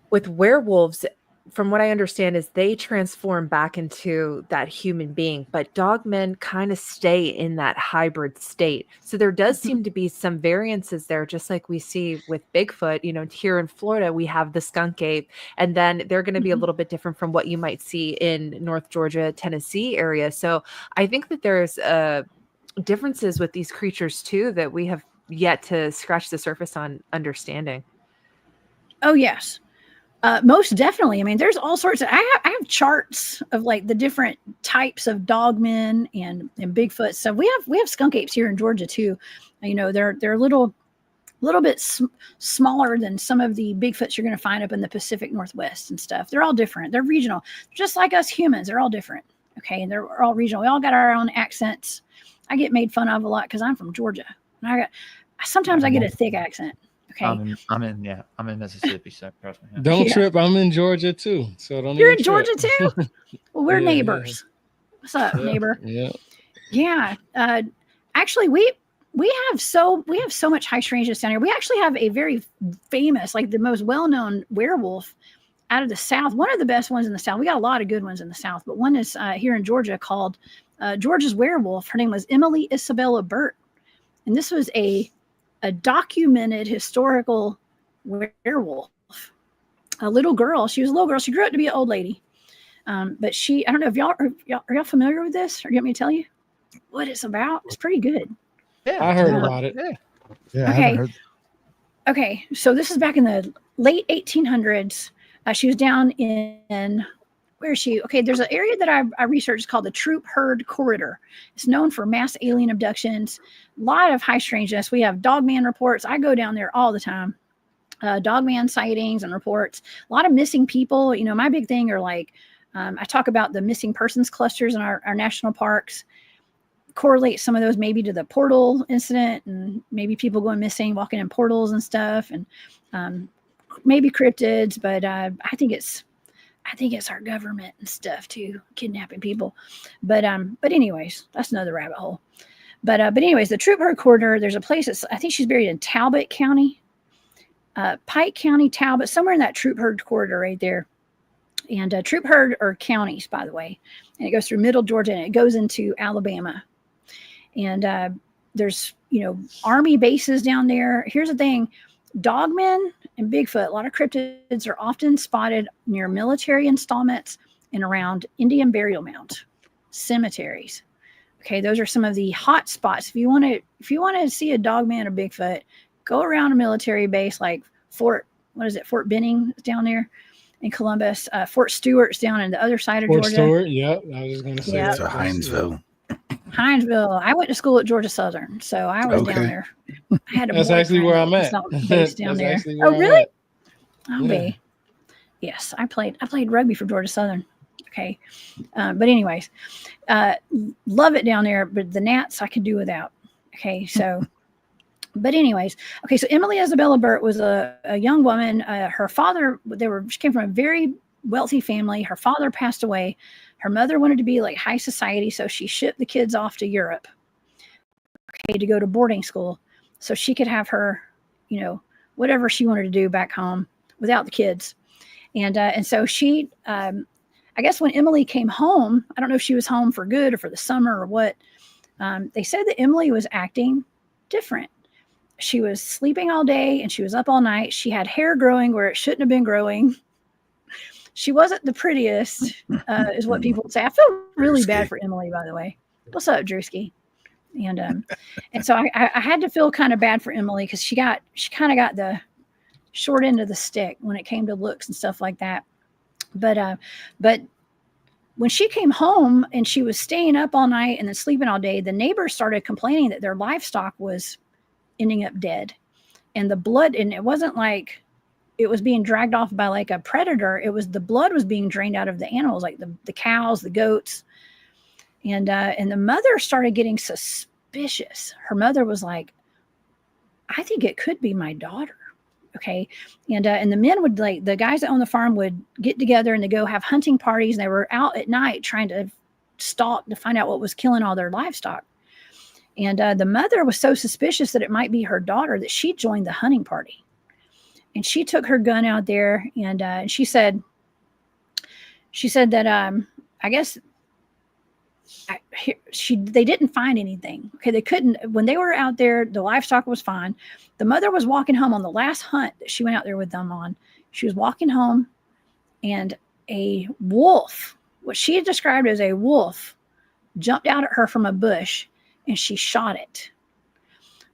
with werewolves, from what I understand, is they transform back into that human being, but dogmen kind of stay in that hybrid state. So there does seem to be some variances there, just like we see with Bigfoot. Here in Florida, we have the skunk ape, and then they're going to be a little bit different from what you might see in North Georgia, Tennessee area. So I think that there's differences with these creatures too that we have yet to scratch the surface on understanding.
Oh, yes. Most definitely. I mean, there's all sorts of, I have charts of like the different types of dogmen and Bigfoot. So we have skunk apes here in Georgia too. They're a little bit smaller than some of the Bigfoots you're going to find up in the Pacific Northwest and stuff. They're all different. They're regional, just like us humans. They're all different. Okay. And they're all regional. We all got our own accents. I get made fun of a lot because I'm from Georgia. And sometimes I get a thick accent. Okay.
I'm in Mississippi, so trust me.
Don't trip. I'm in Georgia too. So don't.
You're
even
in Georgia
trip.
too? Well, we're
Yeah,
neighbors. What's up, neighbor?
Yeah.
Yeah. Actually, we have so much high strangeness down here. We actually have a very famous, like the most well-known werewolf out of the South. One of the best ones in the South. We got a lot of good ones in the South, but one is here in Georgia called Georgia's Werewolf. Her name was Emily Isabella Burt, and this was a documented historical werewolf. A little girl. She was a little girl. She grew up to be an old lady. But I don't know if are y'all familiar with this, or do you want me to tell you what it's about? It's pretty good.
Yeah, I heard about it.
Yeah.
Okay. Okay. So this is back in the late 1800s. She was down in where is she? Okay. There's an area that I researched called the Troop Herd Corridor. It's known for mass alien abductions, a lot of high strangeness. We have dogman reports. I go down there all the time. Dogman sightings and reports. A lot of missing people. My big thing are like, I talk about the missing persons clusters in our national parks, correlate some of those maybe to the portal incident and maybe people going missing, walking in portals and stuff, and maybe cryptids, but I think it's our government and stuff too, kidnapping people. But anyways, that's another rabbit hole. But anyways, the Troop Herd Corridor, there's a place I think she's buried in Talbot County, Pike County, Talbot, somewhere in that Troop Herd Corridor right there. And Troop Herd are counties, by the way, and it goes through middle Georgia and it goes into Alabama. And there's, Army bases down there. Here's the thing. Dogmen and Bigfoot, a lot of cryptids are often spotted near military installments and around Indian burial mounds, cemeteries. Okay, those are some of the hot spots. If you want to see a dogman or Bigfoot, go around a military base like Fort Benning down there in Columbus. Fort Stewart's down in the other side of Georgia.
Fort Stewart, yep. I was just going to say
It's Hinesville.
Hinesville. I went to school at Georgia Southern, so I was down there. I had a
That's actually where I'm at.
Based down there. Oh, really? I'll be. Yes, I played rugby for Georgia Southern. Okay, but anyways, love it down there. But the gnats I could do without. Okay, so. But anyways, okay, so Emily Isabella Burt was a young woman. Her father, she came from a very wealthy family. Her father passed away. Her mother wanted to be like high society, so she shipped the kids off to Europe, okay, to go to boarding school so she could have her, whatever she wanted to do back home without the kids. And so she, I guess when Emily came home, I don't know if she was home for good or for the summer or what, they said that Emily was acting different. She was sleeping all day and she was up all night. She had hair growing where it shouldn't have been growing. She wasn't the prettiest, is what people would say. I feel really bad for Emily, by the way. What's up, Drewski? And so I had to feel kind of bad for Emily because she kind of got the short end of the stick when it came to looks and stuff like that. But when she came home and she was staying up all night and then sleeping all day, the neighbors started complaining that their livestock was ending up dead, and the blood, and it wasn't like it was being dragged off by like a predator. It was the blood was being drained out of the animals, like the cows, the goats. And the mother started getting suspicious. Her mother was like, I think it could be my daughter. Okay. And the men would, like, the guys that own the farm would get together and they go have hunting parties, and they were out at night trying to stalk to find out what was killing all their livestock. And the mother was so suspicious that it might be her daughter that she joined the hunting party. And she took her gun out there and she said, she said that I guess they didn't find anything. Okay, they couldn't, when they were out there, the livestock was fine. The mother was walking home on the last hunt that she went out there with them on. She was walking home, and a wolf, what she had described as a wolf, jumped out at her from a bush, and she shot it.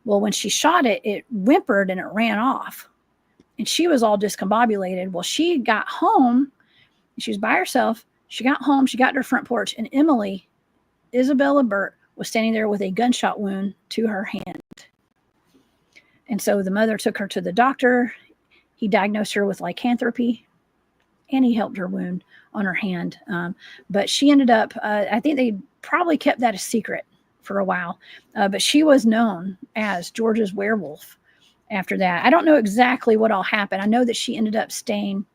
Well, when she shot it, it whimpered and it ran off, and she was all discombobulated. Well, she got home. She was by herself. She got home. She got to her front porch, and Isabella Burt was standing there with a gunshot wound to her hand. And so the mother took her to the doctor. He diagnosed her with lycanthropy, and he helped her wound on her hand. But she ended up, I think they probably kept that a secret for a while, but she was known as Georgia's werewolf after that. I don't know exactly what all happened. I know that she ended up staying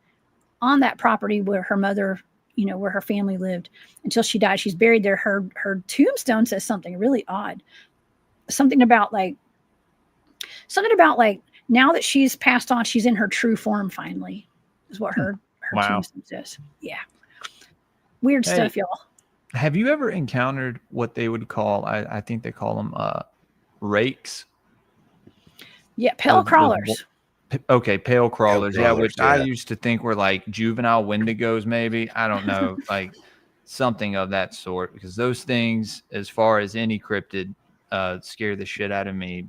on that property where her mother, where her family lived until she died. She's buried there. Her tombstone says something really odd. Something about like now that she's passed on, she's in her true form finally, is what her
Wow.
tombstone says. Yeah. Weird stuff, y'all.
Have you ever encountered what they would call, I think they call them rakes?
Yeah, pale crawlers.
Okay, pale crawlers. Yeah, which
yeah.
I used to think were like juvenile wendigos, maybe. I don't know, like something of that sort, because those things, as far as any cryptid, scare the shit out of me,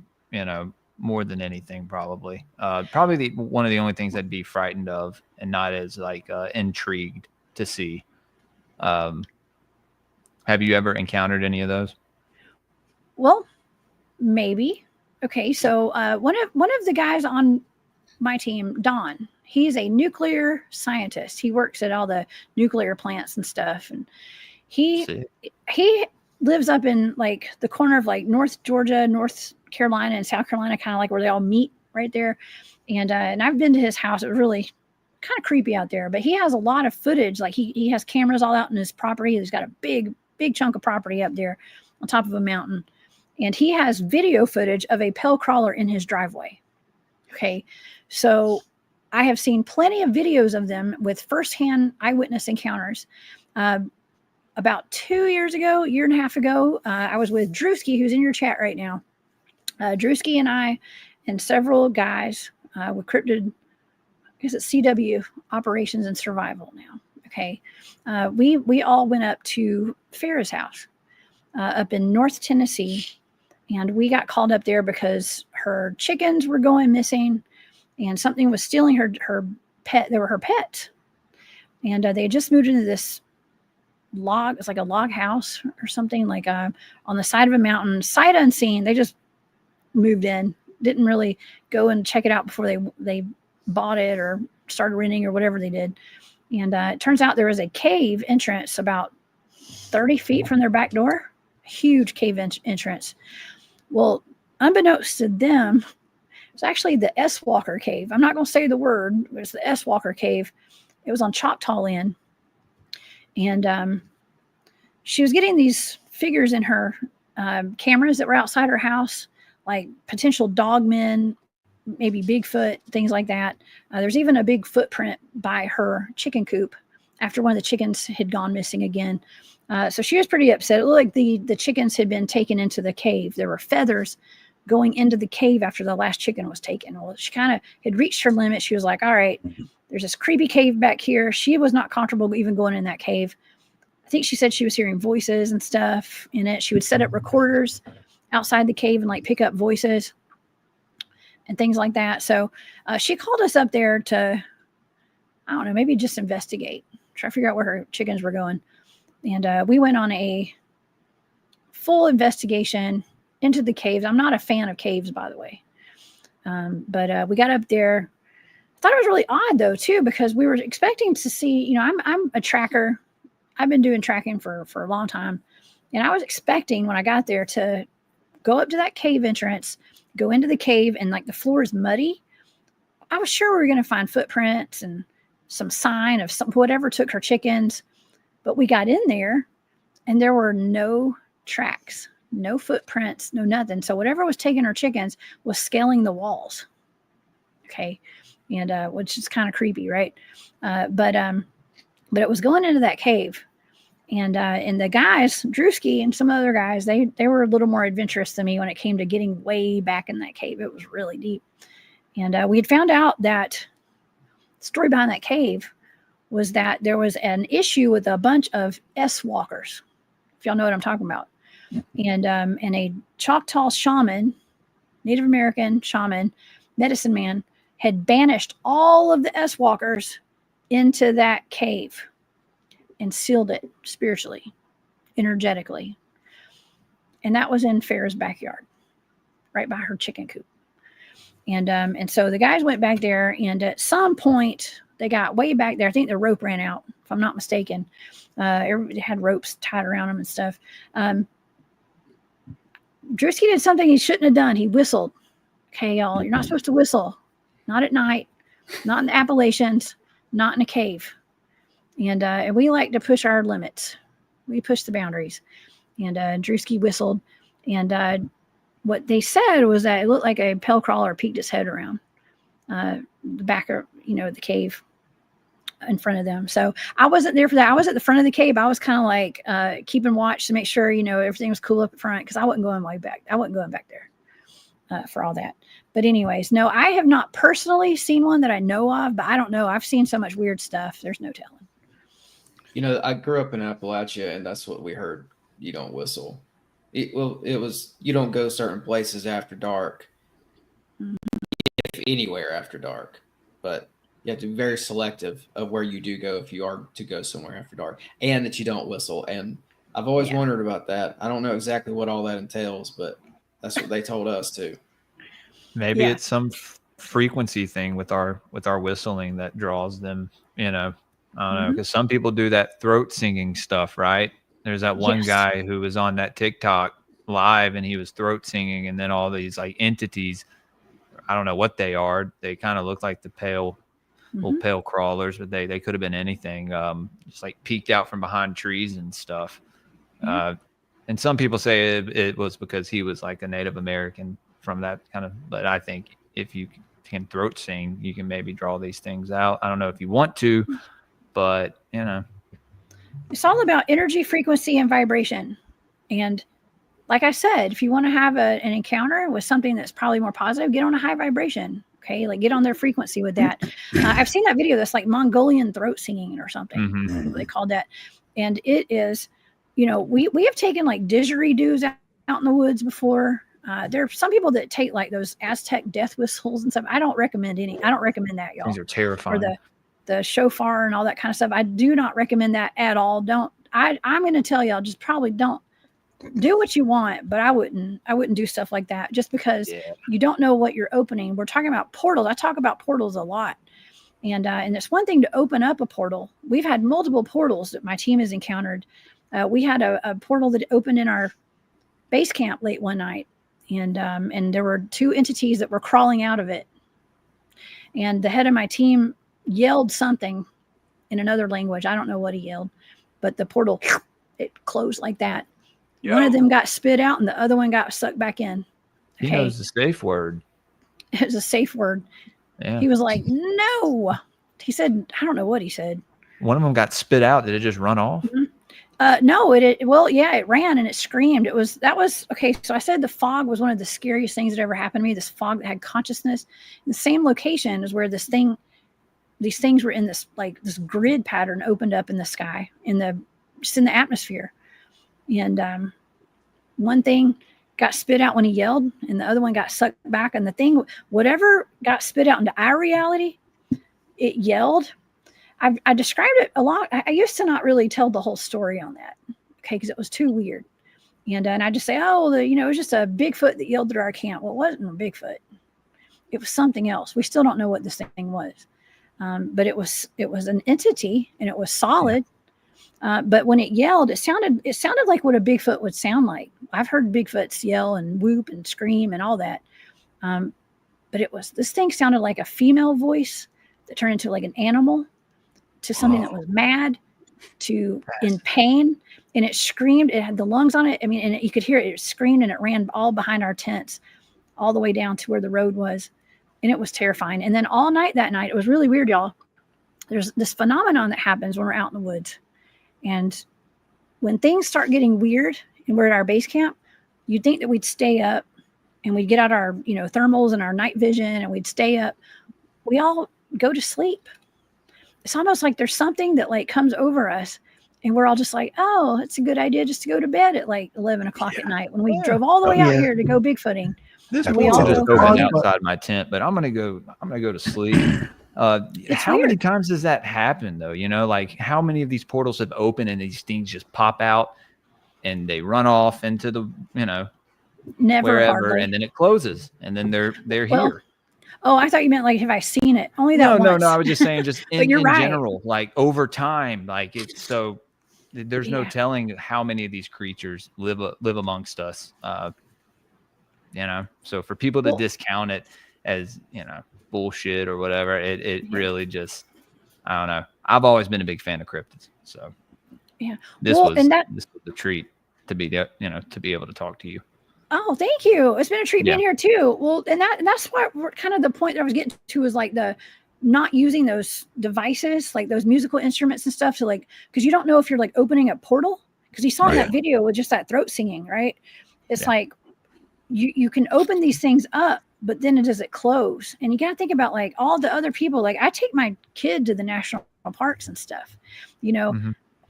more than anything, probably. Probably one of the only things I'd be frightened of and not as like intrigued to see. Have you ever encountered any of those?
Well, maybe. Okay, so one of the guys on my team, Don, he's a nuclear scientist. He works at all the nuclear plants and stuff, and he lives up in like the corner of like North Georgia, North Carolina, and South Carolina, kind of like where they all meet right there. And I've been to his house. It was really kind of creepy out there, but he has a lot of footage. Like he has cameras all out in his property. He's got a big chunk of property up there on top of a mountain, and he has video footage of a pale crawler in his driveway. Okay, so I have seen plenty of videos of them with firsthand eyewitness encounters. About 2 years ago, year and a half ago, I was with Drewski, who's in your chat right now. Drewski and I and several guys with Cryptid, I guess it's CW, Operations and Survival now. Okay, we all went up to Farrah's house up in North Tennessee, and we got called up there because her chickens were going missing, and something was stealing her pet. They were her pets, and they had just moved into this log. It's like a log house or something, like on the side of a mountain, sight unseen. They just moved in, didn't really go and check it out before they bought it or started renting or whatever they did. And it turns out there was a cave entrance about 30 feet from their back door, huge cave entrance. Well, unbeknownst to them, it's actually the S Walker cave. I'm not going to say the word, but it's the S Walker cave. It was on Choctaw land. And she was getting these figures in her cameras that were outside her house, like potential dogmen, maybe Bigfoot, things like that. There's even a big footprint by her chicken coop after one of the chickens had gone missing again. So she was pretty upset. It looked like the chickens had been taken into the cave. There were feathers going into the cave after the last chicken was taken. Well, she kind of had reached her limit. She was like, all right, there's this creepy cave back here. She was not comfortable even going in that cave. I think she said she was hearing voices and stuff in it. She would set up recorders outside the cave and like pick up voices and things like that. So she called us up there to, I don't know, maybe just investigate, try to figure out where her chickens were going. And we went on a full investigation into the caves. I'm not a fan of caves, by the way. But we got up there. I thought it was really odd though, too, because we were expecting to see, I'm a tracker. I've been doing tracking for a long time. And I was expecting when I got there to go up to that cave entrance, go into the cave, and like the floor is muddy. I was sure we were going to find footprints and some sign of whatever took her chickens. But we got in there and there were no tracks, no footprints, no nothing. So whatever was taking her chickens was scaling the walls. Okay. And which is kind of creepy, right? But But it was going into that cave. And the guys, Drewski and some other guys, they were a little more adventurous than me when it came to getting way back in that cave. It was really deep. And we had found out that the story behind that cave was that there was an issue with a bunch of S-walkers, if y'all know what I'm talking about. And a Choctaw shaman, Native American shaman, medicine man, had banished all of the S-walkers into that cave and sealed it spiritually, energetically. And that was in Farrah's backyard, right by her chicken coop. And so the guys went back there, and at some point they got way back there. I think the rope ran out, if I'm not mistaken. Everybody had ropes tied around them and stuff. Drewski did something he shouldn't have done. He whistled. Okay, y'all, you're not supposed to whistle. Not at night, not in the Appalachians, not in a cave. And we like to push our limits. We push the boundaries. And Drewski whistled. And what they said was that it looked like a pale crawler peeked its head around the back of, the cave in front of them. So I wasn't there for that. I was at the front of the cave. I was kind of like keeping watch to make sure, everything was cool up front, because I wasn't going way back. I wasn't going back there for all that. But anyways, no, I have not personally seen one that I know of, but I don't know. I've seen so much weird stuff. There's no telling.
I grew up in Appalachia, and that's what we heard. You don't whistle. It was you don't go certain places after dark, if anywhere after dark. But you have to be very selective of where you do go if you are to go somewhere after dark, and that you don't whistle. And I've always wondered about that. I don't know exactly what all that entails, but that's what they told us too.
Maybe it's some frequency thing with our whistling that draws them. I don't know, because some people do that throat singing stuff, right? There's that one guy who was on that TikTok live, and he was throat singing, and then all these like entities, I don't know what they are. They kind of look like the little pale crawlers, but they could have been anything. Just like peeked out from behind trees and stuff. And some people say it was because he was like a Native American from that kind of. But I think if you can throat sing, you can maybe draw these things out. I don't know if you want to, but
it's all about energy, frequency, and vibration. And like I said, if you want to have an encounter with something that's probably more positive, get on a high vibration. Okay, like get on their frequency with that. I've seen that video that's like Mongolian throat singing or something. They called that. And it is, we have taken like didgeridoos out in the woods before. There are some people that take like those Aztec death whistles and stuff. I don't recommend that, y'all.
These are terrifying.
Or the shofar and all that kind of stuff. I do not recommend that at all. I'm going to tell y'all, just probably don't do what you want, but I wouldn't do stuff like that just because you don't know what you're opening. We're talking about portals. I talk about portals a lot. And it's one thing to open up a portal. We've had multiple portals that my team has encountered. We had a portal that opened in our base camp late one night. And there were two entities that were crawling out of it. And the head of my team yelled something in another language. I don't know what he yelled, but the portal, it closed like that. One of them got spit out and the other one got sucked back in.
Okay. He knows the safe word.
It was a safe word.
Yeah.
He was like, no. He said, I don't know what he said.
One of them got spit out. Did it just run off?
No, it ran and it screamed. That was okay. So I said the fog was one of the scariest things that ever happened to me. This fog that had consciousness. In the same location is where these things were in this grid pattern opened up in the sky, just in the atmosphere. And one thing got spit out when he yelled, and the other one got sucked back. And the thing, whatever got spit out into our reality, it yelled. I described it a lot. I used to not really tell the whole story on that, okay, because it was too weird. And I just say, it was just a Bigfoot that yelled through our camp. Well, it wasn't a Bigfoot. It was something else. We still don't know what this thing was, but it was an entity, and it was solid. But when it yelled, it sounded like what a Bigfoot would sound like. I've heard Bigfoots yell and whoop and scream and all that. But this thing sounded like a female voice that turned into like an animal, to something that was mad, in pain, and it screamed. It had the lungs on it. I mean, and you could hear it. It screamed, and it ran all behind our tents, all the way down to where the road was, and it was terrifying. And then all night that night, it was really weird, y'all. there's this phenomenon that happens when we're out in the woods. And when things start getting weird and we're at our base camp, you'd think that we'd stay up and we'd get out our, thermals and our night vision and we'd stay up. We all go to sleep. It's almost like there's something that like comes over us and we're all just like, oh, it's a good idea just to go to bed at like 11 o'clock at night when we drove all the way out here to go Bigfooting.
This
we
portal
all
just
go
opened
crazy.
outside my tent, but I'm gonna go to sleep. How many times does that happen though? Like how many of these portals have opened and these things just pop out and they run off into the,
Never
wherever,
hardly.
and then it closes and then they're here.
Oh, I thought you meant like, have I seen it? Only that once.
No. I was just saying, just in
right.
general, like over time, like it's so. There's no telling how many of these creatures live amongst us. So for people to discount it as bullshit or whatever, it really just, I don't know. I've always been a big fan of cryptids, so this was a treat to be to be able to talk to you.
Oh, thank you. It's been a treat being here too. Well, and that's what kind of the point that I was getting to is like the not using those devices, like those musical instruments and stuff. So like, because you don't know if you're like opening a portal. Because you saw in that video with just that throat singing, right? It's like you can open these things up, but then does it close? And you got to think about like all the other people. Like I take my kid to the national parks and stuff.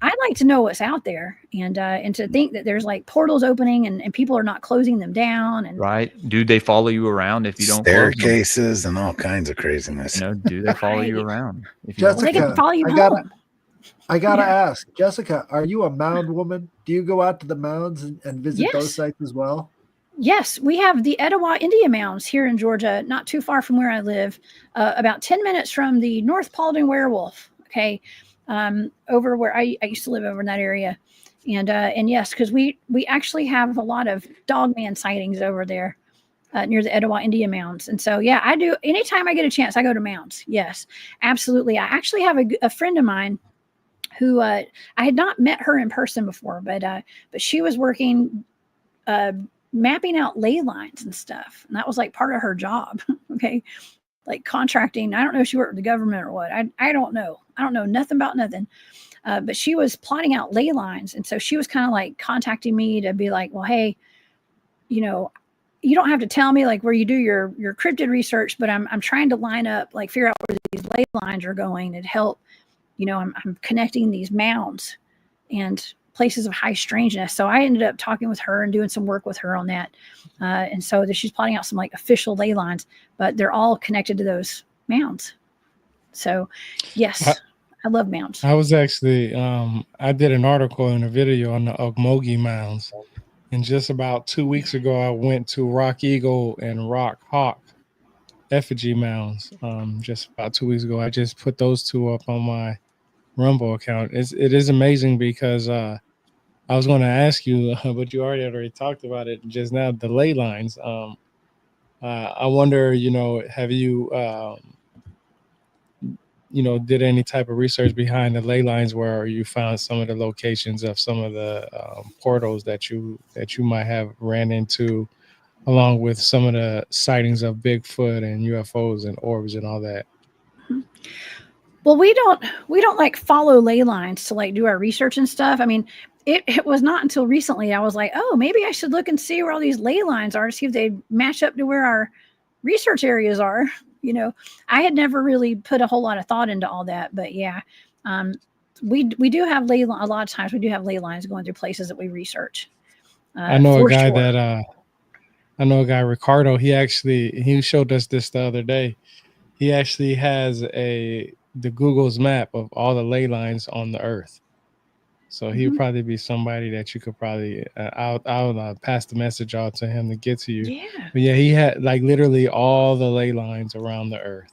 I'd like to know what's out there and to think that there's like portals opening and people are not closing them down. And
do they follow you around if you don't
staircases and all kinds of craziness?
Do they follow you around? If you
Jessica,
they can follow you home.
I gotta ask, Jessica, are you a mound woman? Do you go out to the mounds and visit those sites as well?
Yes, we have the Etowah Indian Mounds here in Georgia, not too far from where I live, about 10 minutes from the North Paulding Werewolf. Okay. Over where I used to live over in that area. And yes, because we actually have a lot of dogman sightings over there near the Etowah Indian Mounds. And so, I do. Anytime I get a chance, I go to mounds. Yes, absolutely. I actually have a friend of mine who I had not met her in person before, but she was working mapping out ley lines and stuff. And that was like part of her job. Okay. Like contracting. I don't know if she worked with the government or what. I don't know. I don't know nothing about nothing. But she was plotting out ley lines. And so she was kind of like contacting me to be like, well, hey, you don't have to tell me like where you do your cryptid research, but I'm trying to line up, like figure out where these ley lines are going and help, I'm connecting these mounds and places of high strangeness. So I ended up talking with her and doing some work with her on that. And so that she's plotting out some like official ley lines, but they're all connected to those mounds. So yes, I love mounds.
I was actually, I did an article and a video on the Okmulgee mounds. And just about 2 weeks ago, I went to Rock Eagle and Rock Hawk effigy mounds. Just about 2 weeks ago, I just put those two up on my Rumble account. It is amazing because I was going to ask you, but you already talked about it just now, the ley lines. I wonder, have you, did any type of research behind the ley lines where you found some of the locations of some of the portals that you might have ran into, along with some of the sightings of Bigfoot and UFOs and orbs and all that?
Well, we don't like follow ley lines to like do our research and stuff. I mean, it was not until recently I was like, oh, maybe I should look and see where all these ley lines are to see if they match up to where our research areas are. I had never really put a whole lot of thought into all that, but we do have a lot of times we do have ley lines going through places that we research.
I know a guy Ricardo. He showed us this the other day. He actually has the Google's map of all the ley lines on the earth. So he would probably be somebody that you could probably, I'll pass the message out to him to get to you.
Yeah.
But he had like literally all the ley lines around the earth.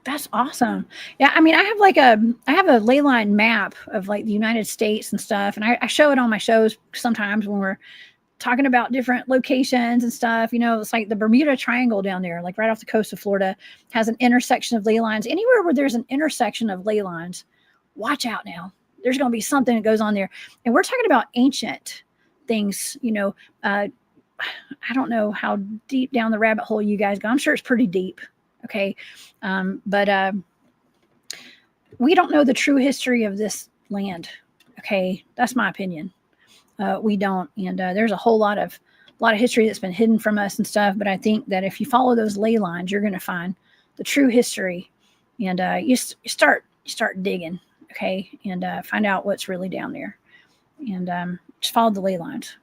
That's awesome. Yeah. I mean, I have a ley line map of like the United States and stuff. And I show it on my shows sometimes when we're talking about different locations and stuff. It's like the Bermuda Triangle down there, like right off the coast of Florida, has an intersection of ley lines. Anywhere where there's an intersection of ley lines, watch out now. There's going to be something that goes on there. And we're talking about ancient things, I don't know how deep down the rabbit hole you guys go. I'm sure it's pretty deep. Okay. But we don't know the true history of this land. Okay, that's my opinion. We don't, and there's a lot of history that's been hidden from us and stuff. But I think that if you follow those ley lines, you're going to find the true history, and you start digging, okay, and find out what's really down there, and just follow the ley lines.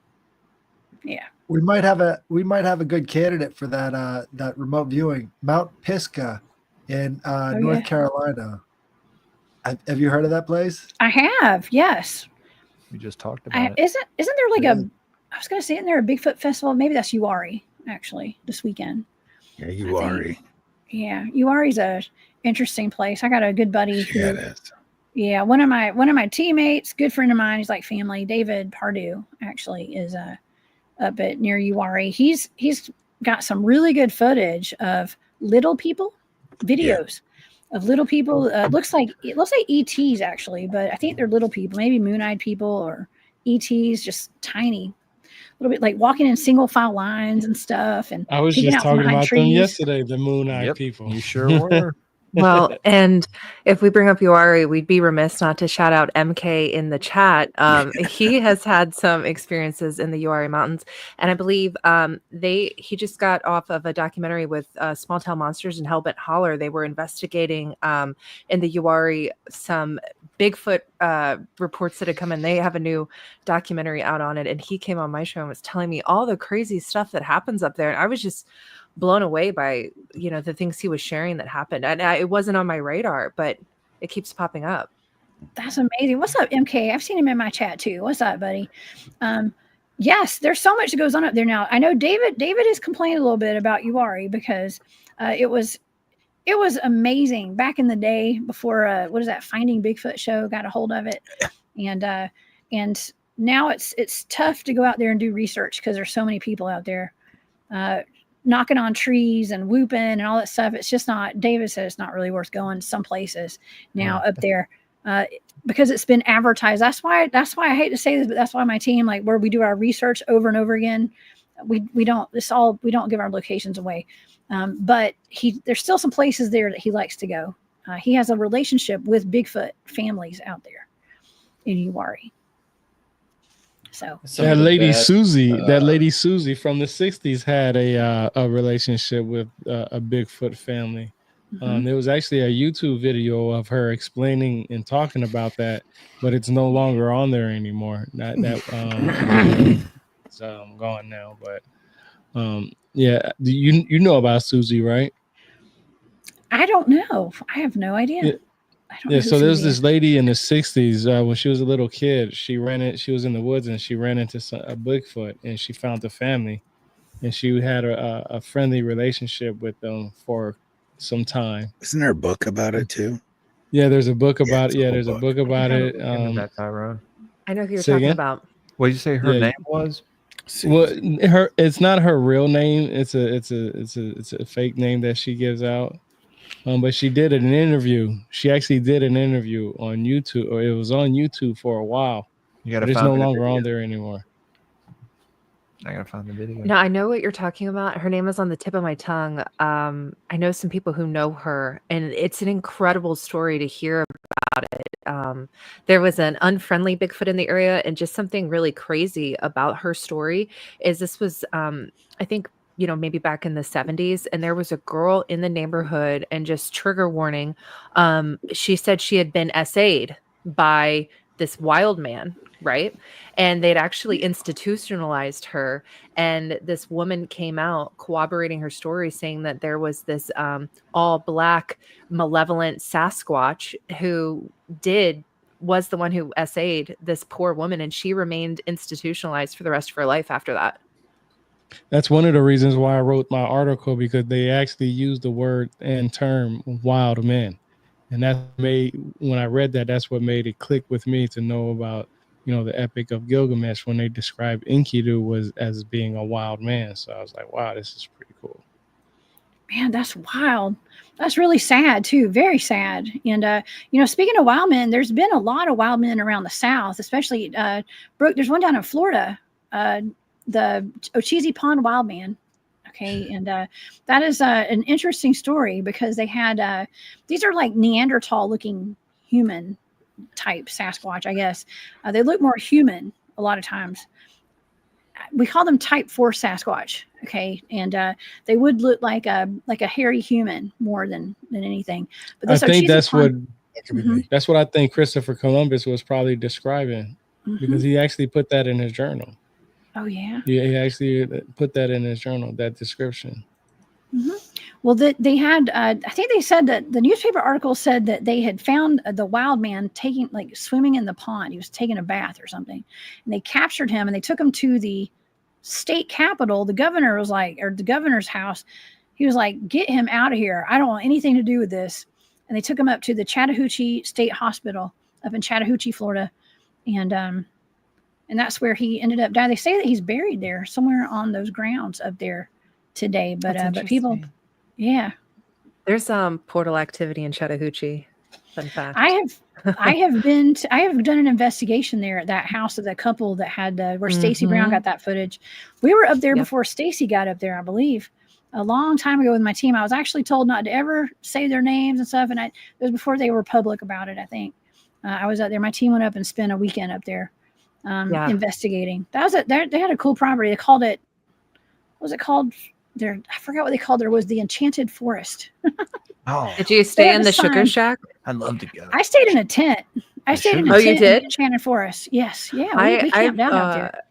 Yeah,
We might have a good candidate for that remote viewing, Mount Pisgah in North Carolina. Have you heard of that place?
I have. Yes.
We just talked about it.
Isn't there like I was going to say, isn't there a Bigfoot festival? Maybe that's Uwari actually this weekend.
Yeah, Uwari.
Yeah, Uwari's a interesting place. I got a good buddy who.
Yeah, it is.
Yeah, one of my teammates, good friend of mine, he's like family. David Pardue actually is up at near Uwari. He's got some really good footage of little people, videos of little people. Looks like ETs actually, but I think they're little people, maybe moon-eyed people or ETs, just tiny, a little bit like walking in single file lines and stuff. And
I was
peeking
just
out from
talking
behind
about them
trees.
yesterday, the moon-eyed
Yep,
people.
you sure were.
Well, and if we bring up Uwari, we'd be remiss not to shout out MK in the chat. He has had some experiences in the Uwari Mountains, and I believe he just got off of a documentary with Small Town Monsters and Hellbent Holler. They were investigating in the Uwari some Bigfoot reports that had come in. They have a new documentary out on it, and he came on my show and was telling me all the crazy stuff that happens up there, and I was just blown away by the things he was sharing that happened, and it wasn't on my radar, but it keeps popping up.
That's amazing. What's up, MK? I've seen him in my chat too. What's up, buddy? Yes, there's so much that goes on up there now. I know David has complained a little bit about Uwari because it was amazing back in the day before what is that Finding Bigfoot show got a hold of it, and now it's tough to go out there and do research because there's so many people out there knocking on trees and whooping and all that stuff. It's just not. David said it's not really worth going some places now up there because it's been advertised. That's why I hate to say this, but that's why my team, like where we do our research over and over again, we don't give our locations away. But there's still some places there that he likes to go. He has a relationship with Bigfoot families out there in Uwari. So
that lady Susie from the 60s had a relationship with a Bigfoot family.
Mm-hmm.
There was actually a YouTube video of her explaining and talking about that, but it's no longer on there anymore. It's gone now. But yeah, you know about Susie, right?
I don't know. I have no idea.
Yeah. Yeah, so there's this lady in the 60s when she was a little kid. She was in the woods and she ran into a Bigfoot and she found the family, and she had a friendly relationship with them for some time.
Isn't there a book about it too?
Yeah, there's a book about it. Yeah, there's a book about it.
That Tyrone.
I know who you're talking about.
What did you say her name was?
Well, it's not her real name. It's a fake name that she gives out. But she did an interview. She actually did an interview on YouTube, or it was on YouTube for a while. But it's no longer on there anymore.
I gotta find the video.
No, I know what you're talking about. Her name is on the tip of my tongue. I know some people who know her, and it's an incredible story to hear about it. There was an unfriendly Bigfoot in the area, and just something really crazy about her story is this was, I think, maybe back in the 70s, and there was a girl in the neighborhood, and just trigger warning. She said she had been SA'd by this wild man, right? And they'd actually institutionalized her. And this woman came out corroborating her story, saying that there was this all black malevolent Sasquatch who was the one who SA'd this poor woman, and she remained institutionalized for the rest of her life after that.
That's one of the reasons why I wrote my article, because they actually used the word and term wild men. And when I read that, that's what made it click with me to know about, the Epic of Gilgamesh, when they described Enkidu as being a wild man. So I was like, wow, this is pretty cool.
Man, that's wild. That's really sad too. Very sad. And, speaking of wild men, there's been a lot of wild men around the South, especially Brooke. There's one down in Florida, the Ocheesee Pond wild man. Okay. And that is an interesting story because they had these are like Neanderthal looking human type Sasquatch, I guess. They look more human a lot of times. We call them type 4 Sasquatch. Okay. And they would look like a hairy human more than anything. But
I think that's what
Mhm.
that's what I think Christopher Columbus was probably describing, because he actually put that in his journal.
Oh yeah.
Yeah, he actually put that in his journal, that description.
Well, they had, I think they said that the newspaper article said that they had found the wild man swimming in the pond. He was taking a bath or something. And they captured him and they took him to the state capitol. The governor was like, or the governor's house. He was like, get him out of here. I don't want anything to do with this. And they took him up to the Chattahoochee State Hospital up in Chattahoochee, Florida. And that's where he ended up dying. They say that he's buried there somewhere on those grounds up there today. But people, yeah.
There's portal activity in Chattahoochee. Fun fact.
I have done an investigation there at that house of the couple that had where Stacey Brown got that footage. We were up there before Stacey got up there, I believe, a long time ago with my team. I was actually told not to ever say their names and stuff, and it was before they were public about it. I think I was out there. My team went up and spent a weekend up there investigating. That was it. They had a cool property. They called it. What was it called? I forgot what they called it. It was the Enchanted Forest.
Oh,
Did you stay in the sugar shack?
I'd love to go.
I stayed in a tent. I stayed in a tent
you did?
in the Enchanted Forest. Yes. Yeah. We camped out out there.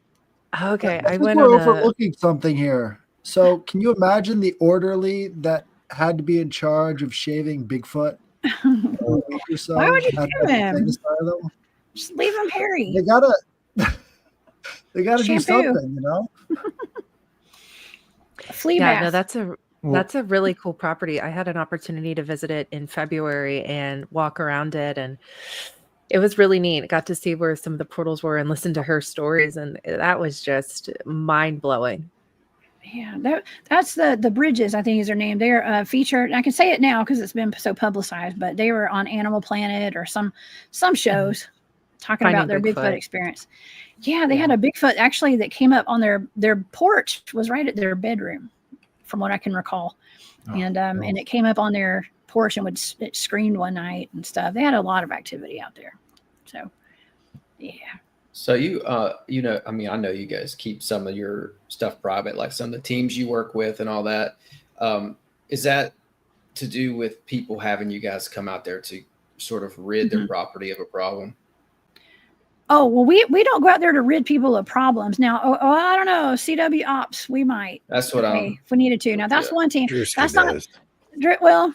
Okay.
I
I
think
went
we're
on
overlooking something here. So can you imagine the orderly that had to be in charge of shaving Bigfoot for a week or so?
Why would you
Had
do
to
him?
satisfy them?
Just leave him hairy.
They gotta do
Shampoo.
something, you know?
A flea
Yeah,
bath.
no, that's a really cool property. I had an opportunity to visit it in February and walk around it, and it was really neat. I got to see where some of the portals were and listen to her stories, and that was just mind blowing.
Yeah, that's the Bridges, I think is their name. They're featured. I can say it now because it's been so publicized, but they were on Animal Planet or some shows talking
Finding
about their Bigfoot
Bigfoot.
experience. Yeah, they had a Bigfoot actually that came up on their porch, was right at their bedroom, from what I can recall. And it came up on their porch and it screamed one night and stuff. They had a lot of activity out there. So, yeah.
So I mean, I know you guys keep some of your stuff private, like some of the teams you work with and all that. Is that to do with people having you guys come out there to sort of rid their property of a problem?
Oh, well, we don't go out there to rid people of problems. Now, I don't know, CW Ops, we might.
That's what
if we needed to. Now, that's one team.
Drewski
That's
does.
not, well,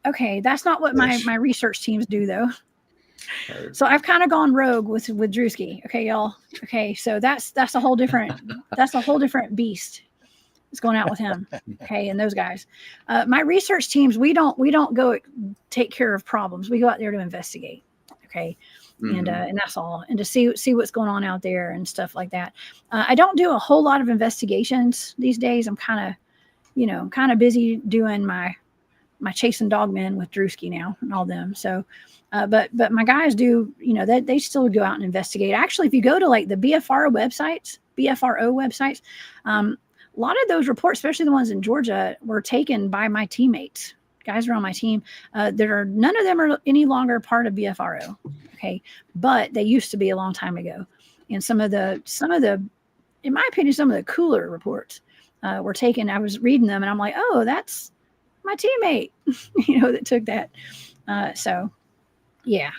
okay, that's not what my research teams do, though. So I've kind of gone rogue with Drewski. Okay, y'all. Okay, so that's a whole different beast. It's going out with him. Okay, and those guys. My research teams, we don't go take care of problems. We go out there to investigate. Okay. And that's all, and to see what's going on out there and stuff like that. I don't do a whole lot of investigations these days. I'm kind of busy doing my chasing dogmen with Drewski now and all them. So, but my guys do, that they still go out and investigate. Actually, if you go to like the BFRO websites, a lot of those reports, especially the ones in Georgia, were taken by my teammates. Guys are on my team. None of them are any longer part of BFRO. Okay, but they used to be a long time ago. And some of the, in my opinion, some of the cooler reports were taken. I was reading them, and I'm like, oh, that's my teammate, that took that. So, yeah.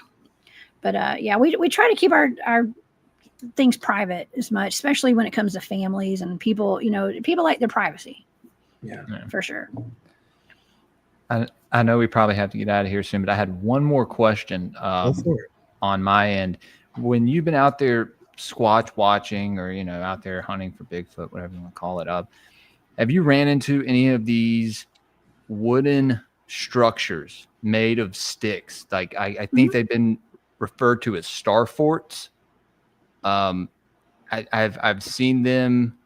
But yeah, we try to keep our things private as much, especially when it comes to families and people. People like their privacy.
Yeah,
for sure.
I know we probably have to get out of here soon, but I had one more question on my end. When you've been out there squatch watching or, out there hunting for Bigfoot, whatever you want to call it, have you ran into any of these wooden structures made of sticks? Like I think they've been referred to as star forts. I've seen them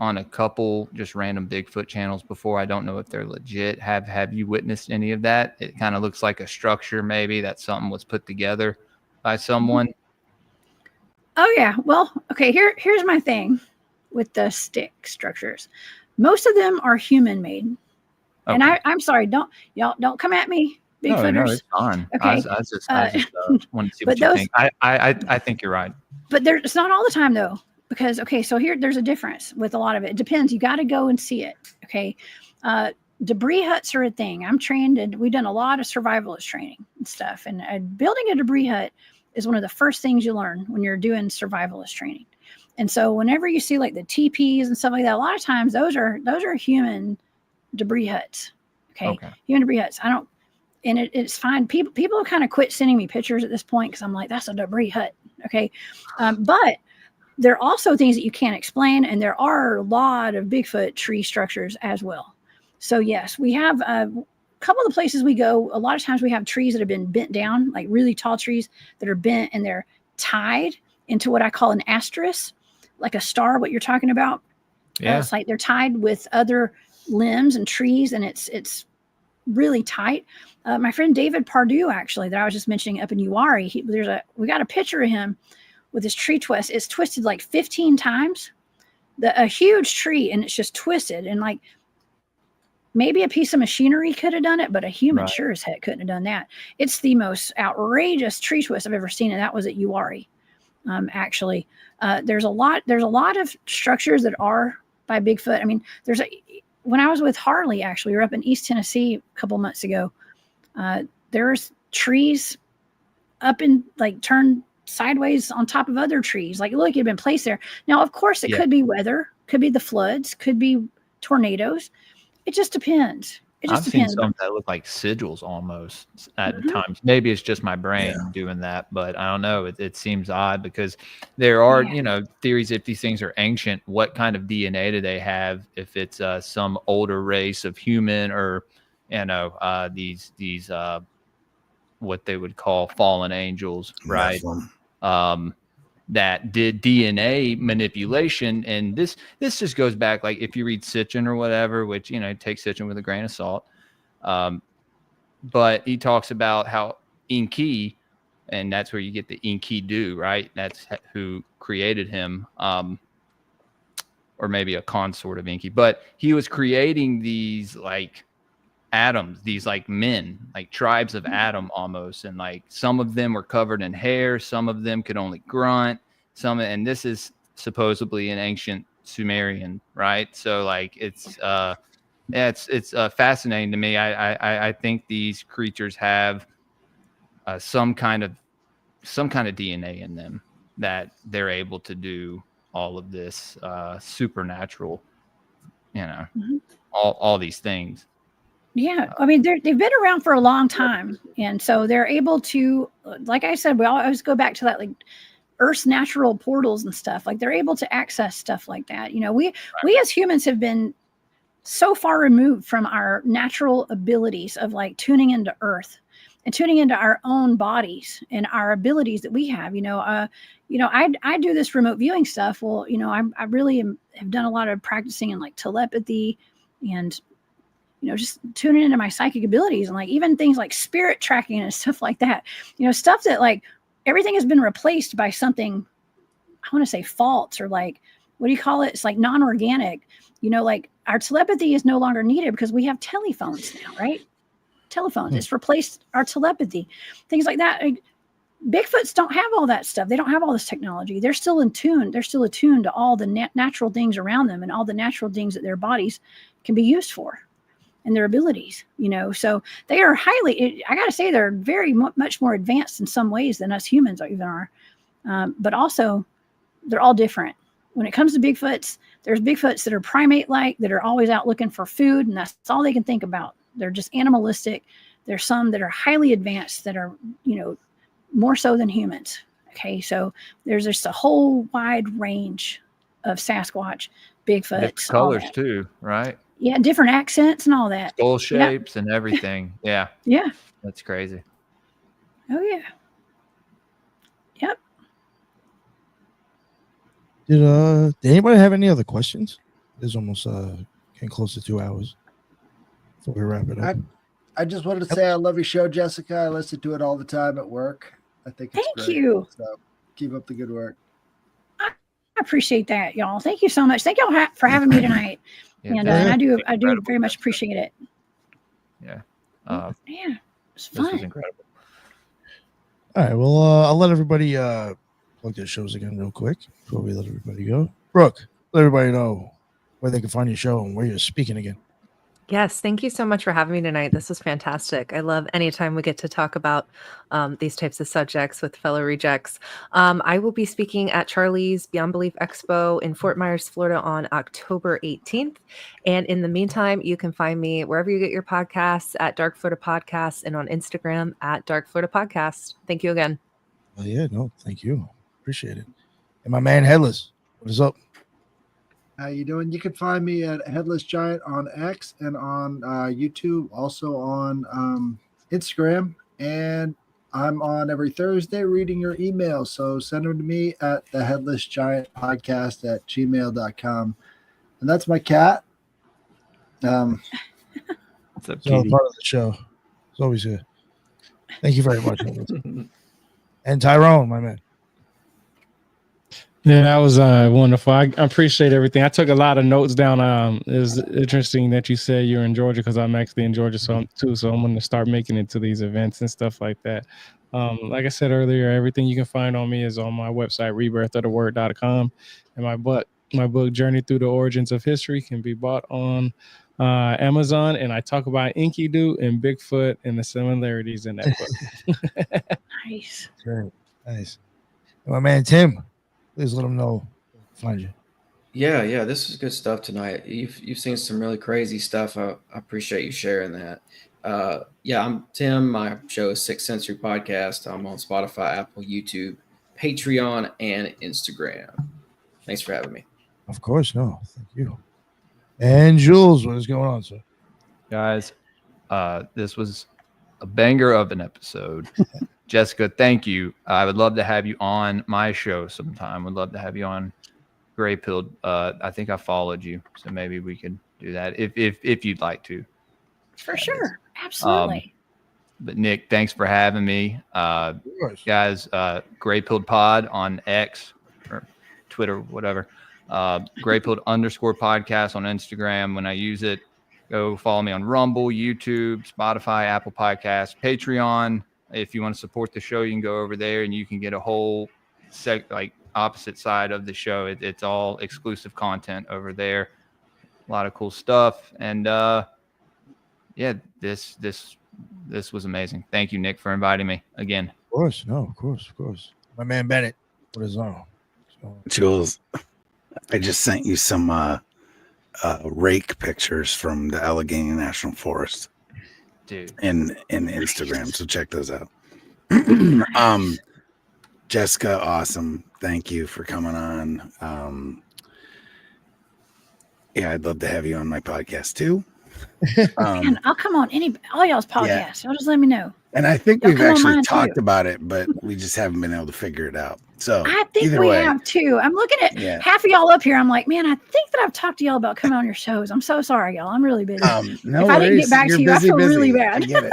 on a couple just random Bigfoot channels before. I don't know if they're legit. Have you witnessed any of that? It kind of looks like a structure, maybe that something was put together by someone.
Oh yeah. Well, okay, here's my thing with the stick structures. Most of them are human made. Okay. And I'm sorry, don't come at me, Bigfooters.
it's fine.
Okay.
I just wanted to see what
but
you
those-
think. I think you're right.
But it's not all the time though, because so here there's a difference with a lot of it. It depends. You got to go and see it. Okay. Debris huts are a thing. I'm trained and we've done a lot of survivalist training and stuff. And building a debris hut is one of the first things you learn when you're doing survivalist training. And so whenever you see like the teepees and stuff like that, a lot of times those are human debris huts. Okay. Human debris huts. It's fine. People kind of quit sending me pictures at this point because I'm like, that's a debris hut. Okay. But there are also things that you can't explain. And there are a lot of Bigfoot tree structures as well. So yes, we have a couple of the places we go. A lot of times we have trees that have been bent down, like really tall trees that are bent and they're tied into what I call an asterisk, like a star, what you're talking about.
Yeah.
It's like they're tied with other limbs and trees and it's really tight. My friend David Pardue, actually, that I was just mentioning up in Uwari, we got a picture of him with his tree twist. It's twisted like 15 times. A huge tree, and it's just twisted. And like maybe a piece of machinery could have done it, but a human sure as heck couldn't have done that. It's the most outrageous tree twist I've ever seen, and that was at Uwari. Actually, there's a lot of structures that are by Bigfoot. I mean, when I was with Harley, actually, we were up in East Tennessee a couple months ago. There's trees up and like turned sideways on top of other trees. Like, look, it had been placed there. Now, of course, it could be weather, could be the floods, could be tornadoes. It just depends.
I've seen some that look like sigils almost at times. Maybe it's just my brain doing that, but I don't know. It seems odd because there are, theories if these things are ancient, what kind of DNA do they have? If it's some older race of human or, these what they would call fallen angels, right? That did DNA manipulation. And this just goes back, like if you read Sitchin or whatever, which, take Sitchin with a grain of salt. But he talks about how Enki, and that's where you get the Enkidu, right? That's who created him. Or maybe a consort of Enki, but he was creating these like atoms, these like men, like tribes of Adam almost, and like some of them were covered in hair, some of them could only grunt, and this is supposedly an ancient Sumerian, right? So like it's fascinating to me. I think these creatures have some kind of DNA in them that they're able to do all of this supernatural, all these things.
Yeah, I mean, they've been around for a long time, and so they're able to, like I said, we always go back to that, like Earth's natural portals and stuff. Like they're able to access stuff like that. We as humans have been so far removed from our natural abilities of like tuning into Earth and tuning into our own bodies and our abilities that we have. I do this remote viewing stuff. Well, I really have done a lot of practicing in like telepathy and just tuning into my psychic abilities and like even things like spirit tracking and stuff like that, stuff that like everything has been replaced by something, I want to say false, or like, what do you call it? It's like non-organic, like our telepathy is no longer needed because we have telephones now, right? Telephones. It's replaced our telepathy, things like that. Like, Bigfoots don't have all that stuff. They don't have all this technology. They're still in tune. They're still attuned to all the natural things around them and all the natural things that their bodies can be used for. And their abilities, so they are I got to say, they're very much more advanced in some ways than us humans even are. But also, they're all different. When it comes to Bigfoots, there's Bigfoots that are primate-like, that are always out looking for food, and that's all they can think about. They're just animalistic. There's some that are highly advanced that are, more so than humans. Okay, so there's just a whole wide range of Sasquatch, Bigfoots.
Different colors too, right?
Yeah, different accents and all that.
Skull shapes and everything. Yeah.
Yeah.
That's crazy.
Oh, yeah. Yep.
Did anybody have any other questions? It's almost getting close to 2 hours before we wrap it up.
I just wanted to say I love your show, Jessica. I listen to it all the time at work. I think it's
Thank
great.
you.
So keep up the good work.
I appreciate that, y'all. Thank you so much. Thank y'all for having me tonight. And I do very much appreciate it.
Yeah.
Yeah. was
This was
fun.
incredible.
All right. Well, I'll let everybody plug their shows again real quick before we let everybody go. Brooke, let everybody know where they can find your show and where you're speaking again.
Yes, thank you so much for having me tonight. This was fantastic. I love anytime we get to talk about these types of subjects with fellow rejects. I will be speaking at Charlie's Beyond Belief Expo in Fort Myers, Florida on October 18th. And in the meantime, you can find me wherever you get your podcasts at Dark Florida Podcasts and on Instagram at Dark Florida Podcast. Thank you again.
Well, yeah, no, thank you. Appreciate it. And my man Headless, what is up?
How you doing? You can find me at Headless Giant on X and on YouTube, also on Instagram. And I'm on every Thursday reading your emails. So send them to me at the Headless Giant Podcast at gmail.com. And that's my cat.
What's up,
It's all
Kitty?
part of the show. It's always here. Thank you very much. Headless. And Tyrone, my man.
Yeah, that was wonderful. I appreciate everything. I took a lot of notes down. It was interesting that you said you're in Georgia because I'm actually in Georgia, so I'm going to start making it to these events and stuff like that. Like I said earlier, everything you can find on me is on my website, rebirthoftheword.com, and my book, Journey Through the Origins of History, can be bought on Amazon. And I talk about Enkidu and Bigfoot and the similarities in that book.
Nice.
Great. Nice. And my man Tim, please let them know where to find you.
Yeah, this is good stuff tonight. You've seen some really crazy stuff. I appreciate you sharing that. I'm Tim. My show is Sixth Sensory Podcast. I'm on Spotify, Apple, YouTube, Patreon, and Instagram. Thanks for having me.
Of course, no, thank you. And Jules, what is going on, sir?
Guys, this was a banger of an episode. Jessica, thank you. I would love to have you on my show sometime. Would love to have you on Gray Pilled. I think I followed you, so maybe we could do that if you'd like to.
For sure. Absolutely.
But Nick, thanks for having me. Guys, Gray Pilled Pod on X or Twitter, whatever. Gray Pilled _podcast on Instagram. When I use it, go follow me on Rumble, YouTube, Spotify, Apple Podcasts, Patreon. If you want to support the show, you can go over there and you can get a whole opposite side of the show. It's all exclusive content over there. A lot of cool stuff. And this was amazing. Thank you, Nick, for inviting me again.
Of course. My man Bennett, what is on?
Jules, I just sent you some rake pictures from the Allegheny National Forest.
Dude.
In Instagram, so check those out. Jessica, awesome. Thank you for coming on. I'd love to have you on my podcast too.
Man, I'll come on all y'all's podcasts. Y'all just let me know.
And I think
Y'all
we've
come on
actually
mine
talked
too.
about it, but we just haven't been able to figure it out. So
I think
either
we
way,
have too. I'm looking at half of y'all up here. I'm like, man, I think that I've talked to y'all about coming on your shows. I'm so sorry, y'all. I'm really busy.
no
if I didn't get back
You're
to you,
busy,
I feel really
busy.
bad.
I get it.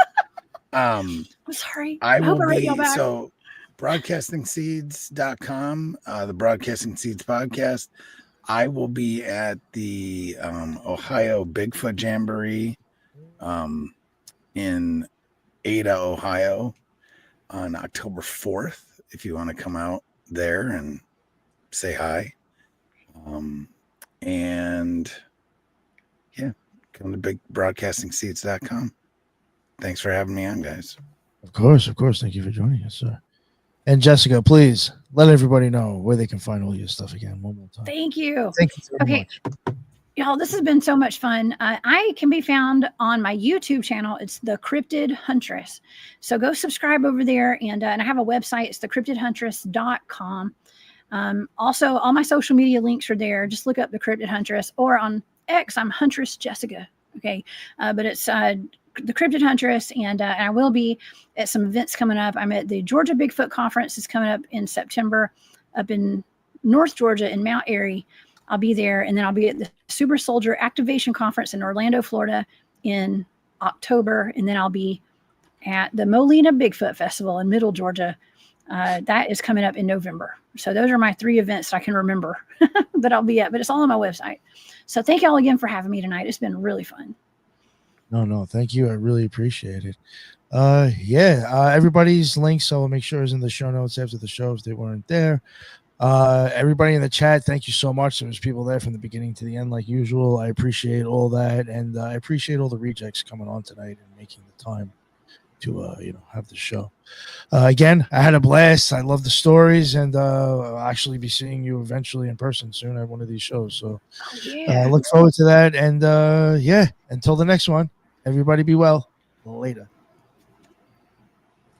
I'm sorry.
I
hope
will
I write
be
y'all back.
so broadcastingseeds.com, the Broadcasting Seeds podcast. I will be at the Ohio Bigfoot Jamboree in Ada, Ohio on October 4th. If you want to come out there and say hi. And come to bigbroadcastingseeds.com. Thanks for having me on, guys.
Of course. Thank you for joining us, sir. And Jessica, please let everybody know where they can find all your stuff again one more time.
Thank you.
Thank you so much.
Y'all, this has been so much fun. I can be found on my YouTube channel. It's the Cryptid Huntress. So go subscribe over there. And I have a website. It's thecryptidhuntress.com. Also, all my social media links are there. Just look up the Cryptid Huntress, or on X, I'm Huntress Jessica. Okay. But it's the Cryptid Huntress. And I will be at some events coming up. I'm at the Georgia Bigfoot Conference. It's coming up in September up in North Georgia in Mount Airy. I'll be there. And then I'll be at the Super Soldier Activation Conference in Orlando, Florida in October. And then I'll be at the Molina Bigfoot Festival in Middle Georgia. That is coming up in November. So those are my 3 events that I can remember that I'll be at, but it's all on my website. So thank y'all again for having me tonight. It's been really fun.
No, thank you. I really appreciate it. Everybody's links, so I'll make sure is in the show notes after the show if they weren't there. Everybody in the chat, thank you so much. There was people there from the beginning to the end, like usual. I appreciate all that, and I appreciate all the rejects coming on tonight and making the time to have the show. Again, I had a blast. I love the stories, and I'll actually be seeing you eventually in person soon at one of these shows. So I look forward to that. And until the next one, everybody be well. Later.